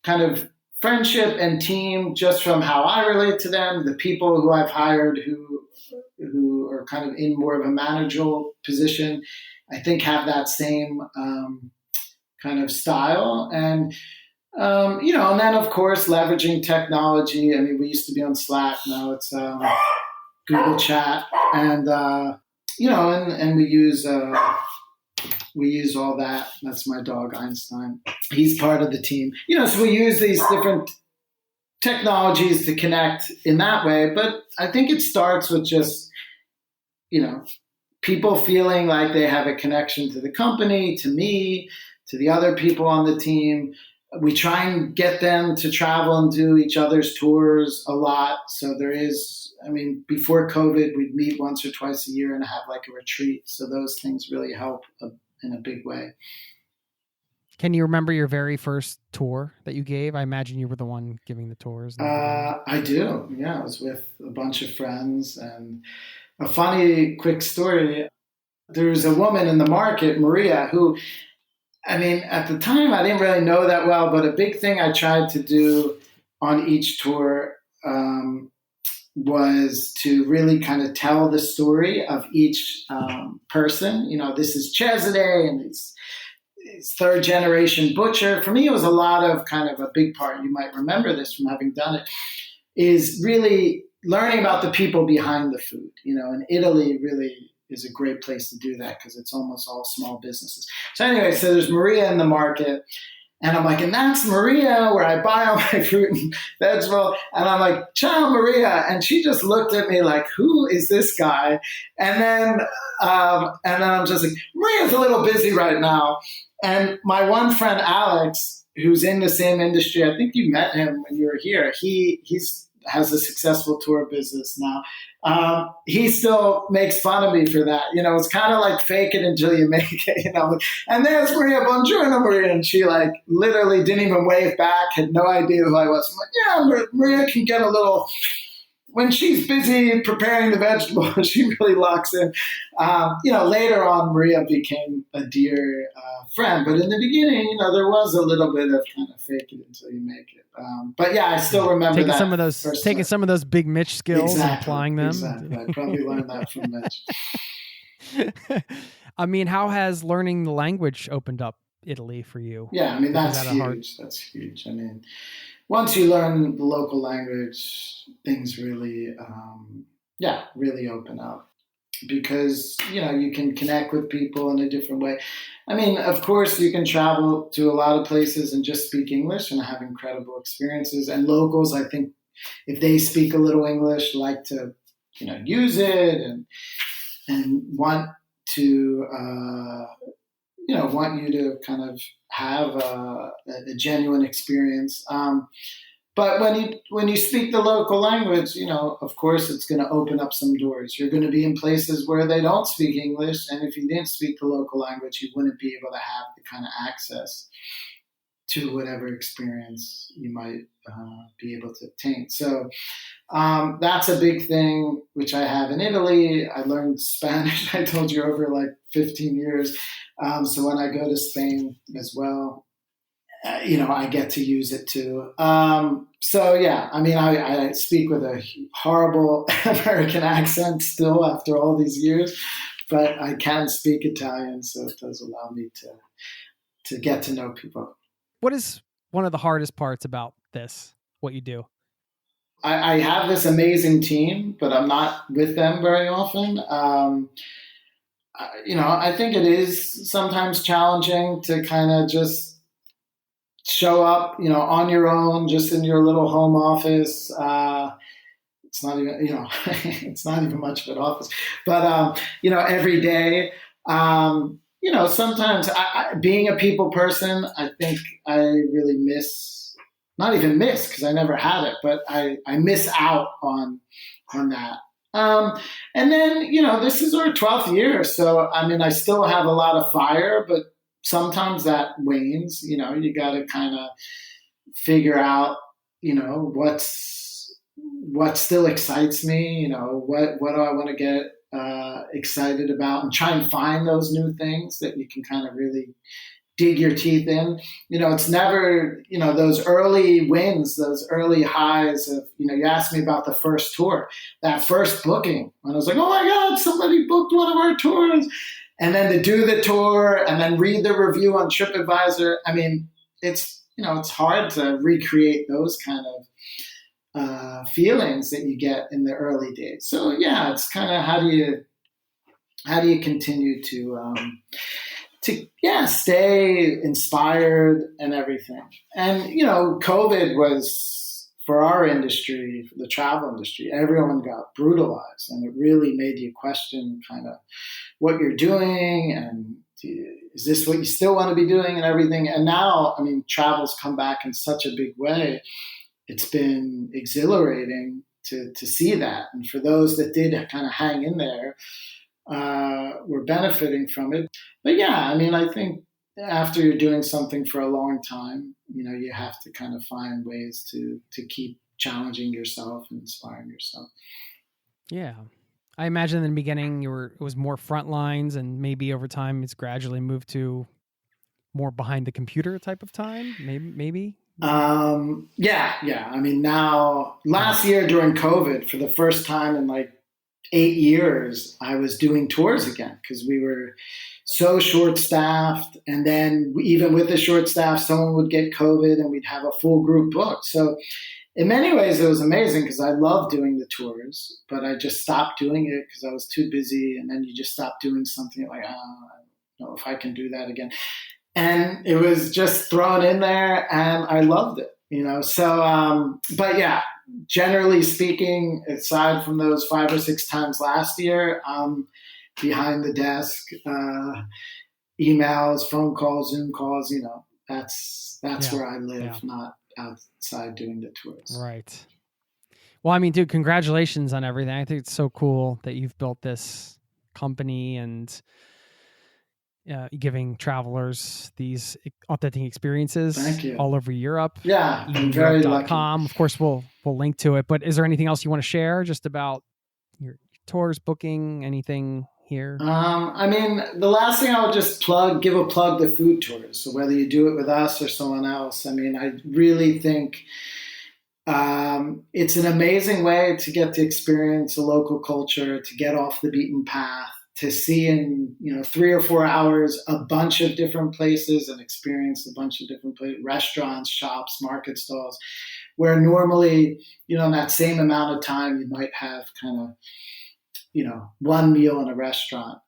Speaker 4: kind of friendship and team just from how I relate to them, the people who I've hired who are kind of in more of a managerial position, I think have that same kind of style. And, and then of course, leveraging technology. I mean, we used to be on Slack. Now it's Google Chat, and, and we use all that. That's my dog, Einstein. He's part of the team. So we use these different technologies to connect in that way. But I think it starts with just, people feeling like they have a connection to the company, to me, to the other people on the team. We try and get them to travel and do each other's tours a lot. So there is, before COVID, we'd meet once or twice a year and have like a retreat. So those things really help in a big way.
Speaker 1: Can you remember your very first tour that you gave? I imagine you were the one giving the tours.
Speaker 4: I do. Yeah, I was with a bunch of friends. And a funny quick story, there was a woman in the market, Maria, who, at the time I didn't really know that well, but a big thing I tried to do on each tour was to really kind of tell the story of each person. This is Cesare and he's third generation butcher. For me, it was a lot of kind of a big part. You might remember this from having done it, is really learning about the people behind the food. And Italy really is a great place to do that because it's almost all small businesses. So anyway, so there's Maria in the market. And I'm like, and that's Maria, where I buy all my fruit and vegetable. And I'm like, ciao, Maria. And she just looked at me like, who is this guy? And then I'm just like, Maria's a little busy right now. And my one friend, Alex, who's in the same industry, I think you met him when you were here. He's has a successful tour business now. He still makes fun of me for that. It's kind of like fake it until you make it, And there's Maria, buongiorno, Maria. And she like literally didn't even wave back, had no idea who I was. I'm like, yeah, Maria can get a little, when she's busy preparing the vegetables, she really locks in. Later on, Maria became a dear friend. But in the beginning, there was a little bit of kind of fake it until you make it. But yeah, I still remember
Speaker 1: taking
Speaker 4: that.
Speaker 1: Some of those big Mitch skills and applying them.
Speaker 4: Exactly. I probably learned that from Mitch.
Speaker 1: I mean, how has learning the language opened up Italy for you?
Speaker 4: Yeah, I mean,
Speaker 1: Was
Speaker 4: that's
Speaker 1: that a hard-
Speaker 4: huge. That's huge. I mean, once you learn the local language, things really, really open up because, you can connect with people in a different way. I mean, of course, you can travel to a lot of places and just speak English and have incredible experiences. And locals, I think, if they speak a little English, like to, use it and want to, want you to kind of have a genuine experience. But when you speak the local language, of course, it's going to open up some doors. You're going to be in places where they don't speak English, and if you didn't speak the local language, you wouldn't be able to have the kind of access to whatever experience you might be able to obtain. So that's a big thing, which I have in Italy. I learned Spanish, I told you, over like 15 years. So when I go to Spain as well, I get to use it too. So yeah, I mean, I speak with a horrible American accent still after all these years, but I can speak Italian, so it does allow me to get to know people.
Speaker 1: What is one of the hardest parts about this, what you do?
Speaker 4: I have this amazing team, but I'm not with them very often. I think it is sometimes challenging to kind of just show up, on your own, just in your little home office. It's not even, it's not even much of an office, but, every day, sometimes being a people person, I think I really not even miss because I never had it, but I miss out on that. And then, this is our 12th year. So, I mean, I still have a lot of fire, but sometimes that wanes. You got to kind of figure out, what still excites me, what do I want to get excited about, and try and find those new things that you can kind of really dig your teeth in. It's never, those early wins, those early highs of, you asked me about the first tour, that first booking, when I was like, oh my God, somebody booked one of our tours. And then to do the tour and then read the review on TripAdvisor. I mean, it's hard to recreate those kind of feelings that you get in the early days. So yeah, it's kind of how do you continue to stay inspired and everything. And, COVID was, for our industry, for the travel industry, everyone got brutalized, and it really made you question kind of what you're doing and is this what you still want to be doing and everything. And now, I mean, travel's come back in such a big way. It's been exhilarating to see that. And for those that did kind of hang in there, we're benefiting from it. But yeah, I mean, I think after you're doing something for a long time, you have to kind of find ways to keep challenging yourself and inspiring yourself.
Speaker 1: Yeah. I imagine in the beginning it was more front lines, and maybe over time it's gradually moved to more behind the computer type of time. Maybe.
Speaker 4: Yeah. I mean, now last year during COVID, for the first time in like 8 years, I was doing tours again because we were so short-staffed. And then even with the short staff, someone would get COVID and we'd have a full group booked. So in many ways, it was amazing because I love doing the tours, but I just stopped doing it because I was too busy. And then you just stop doing something like, I don't know if I can do that again. And it was just thrown in there and I loved it, So, but yeah, generally speaking, aside from those 5 or 6 times last year, behind the desk, emails, phone calls, Zoom calls, that's where I live, not outside doing the tours.
Speaker 1: Right. Well, I mean, dude, congratulations on everything. I think it's so cool that you've built this company and giving travelers these authentic experiences all over Europe.
Speaker 4: Yeah, I'm very lucky.
Speaker 1: Of course, we'll link to it. But is there anything else you want to share just about your tours, booking, anything here?
Speaker 4: I mean, the last thing I would just give a plug to food tours. So whether you do it with us or someone else, I mean, I really think it's an amazing way to get to experience a local culture, to get off the beaten path. to see in 3 or 4 hours a bunch of different places and experience a bunch of different restaurants, shops, market stalls, where normally in that same amount of time you might have kind of one meal in a restaurant.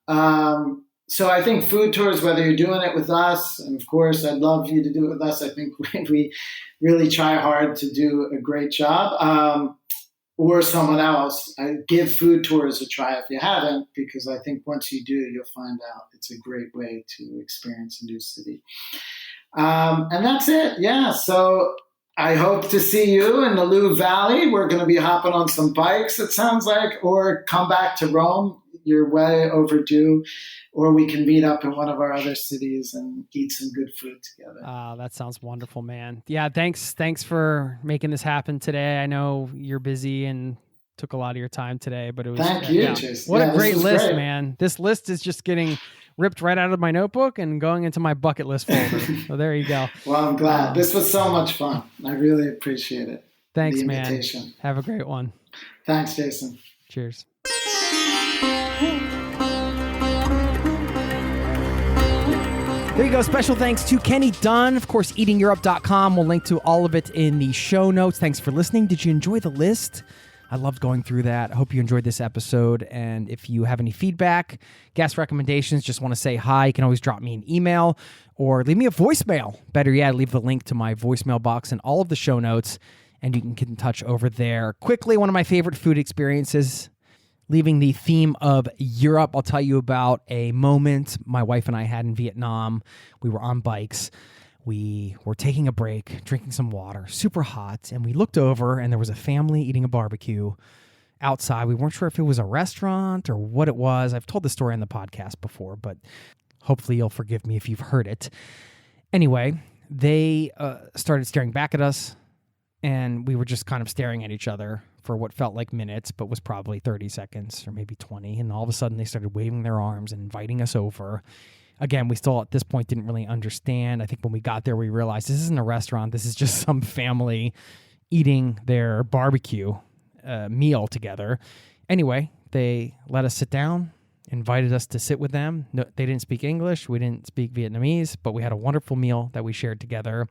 Speaker 4: So I think food tours, whether you're doing it with us, and of course I'd love you to do it with us, I think we really try hard to do a great job, or someone else, I give food tours a try if you haven't, because I think once you do, you'll find out it's a great way to experience a new city. And that's it. Yeah. So I hope to see you in the Loup Valley. We're going to be hopping on some bikes, it sounds like, or come back to Rome. You're way overdue. Or we can meet up in one of our other cities and eat some good food together.
Speaker 1: That sounds wonderful, man. Yeah, thanks for making this happen today. I know you're busy and took a lot of your time today, but it was
Speaker 4: Thank you, Jason.
Speaker 1: What a great list, man. This list is just getting ripped right out of my notebook and going into my bucket list folder. So there you go.
Speaker 4: Well, I'm glad. This was so much fun. I really appreciate it.
Speaker 1: Thanks,
Speaker 4: the
Speaker 1: man.
Speaker 4: invitation.
Speaker 1: Have a great one.
Speaker 4: Thanks, Jason.
Speaker 1: Cheers. There you go. Special thanks to Kenny Dunn. Of course, eatingeurope.com. We'll link to all of it in the show notes. Thanks for listening. Did you enjoy the list? I loved going through that. I hope you enjoyed this episode. And if you have any feedback, guest recommendations, just want to say hi, you can always drop me an email or leave me a voicemail. Better yet, leave the link to my voicemail box in all of the show notes, and you can get in touch over there. Quickly, one of my favorite food experiences, leaving the theme of Europe, I'll tell you about a moment my wife and I had in Vietnam. We were on bikes. We were taking a break, drinking some water, super hot, and we looked over and there was a family eating a barbecue outside. We weren't sure if it was a restaurant or what it was. I've told the story on the podcast before, but hopefully you'll forgive me if you've heard it. Anyway, they started staring back at us, and we were just kind of staring at each other for what felt like minutes, but was probably 30 seconds or maybe 20. And all of a sudden they started waving their arms and inviting us over. Again, we still at this point didn't really understand. I think when we got there, we realized this isn't a restaurant. This is just some family eating their barbecue meal together. Anyway, they let us sit down, invited us to sit with them. No, they didn't speak English. We didn't speak Vietnamese, but we had a wonderful meal that we shared together.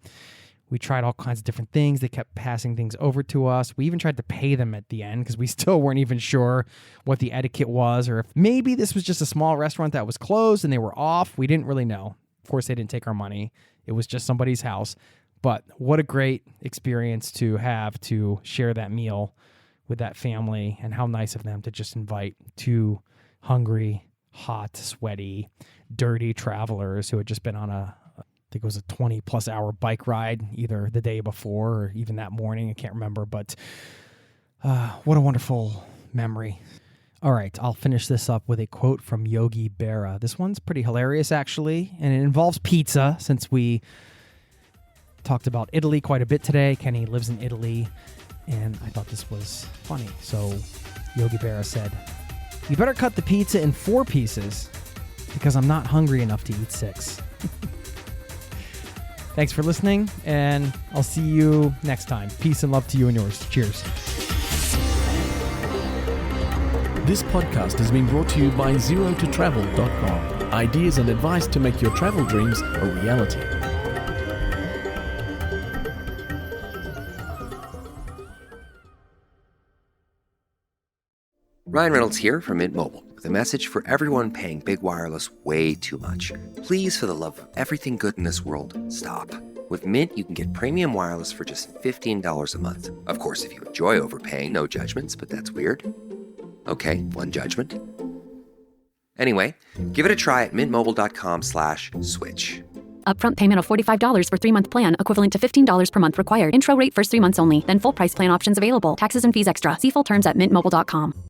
Speaker 1: We tried all kinds of different things. They kept passing things over to us. We even tried to pay them at the end because we still weren't even sure what the etiquette was, or if maybe this was just a small restaurant that was closed and they were off. We didn't really know. Of course, they didn't take our money. It was just somebody's house. But what a great experience to have to share that meal with that family, and how nice of them to just invite two hungry, hot, sweaty, dirty travelers who had just been on I think it was a 20-plus hour bike ride, either the day before or even that morning. I can't remember, but what a wonderful memory. All right, I'll finish this up with a quote from Yogi Berra. This one's pretty hilarious, actually, and it involves pizza, since we talked about Italy quite a bit today. Kenny lives in Italy, and I thought this was funny. So Yogi Berra said, "You better cut the pizza in 4 pieces, because I'm not hungry enough to eat 6. Thanks for listening, and I'll see you next time. Peace and love to you and yours. Cheers.
Speaker 5: This podcast has been brought to you by ZeroToTravel.com. Ideas and advice to make your travel dreams a reality.
Speaker 9: Ryan Reynolds here from Mint Mobile, with a message for everyone paying big wireless way too much. Please, for the love of everything good in this world, stop. With Mint, you can get premium wireless for just $15 a month. Of course, if you enjoy overpaying, no judgments, but that's weird. Okay, one judgment. Anyway, give it a try at mintmobile.com/switch.
Speaker 10: Upfront payment of $45 for 3-month plan, equivalent to $15 per month required. Intro rate first 3 months only, then full price plan options available. Taxes and fees extra. See full terms at mintmobile.com.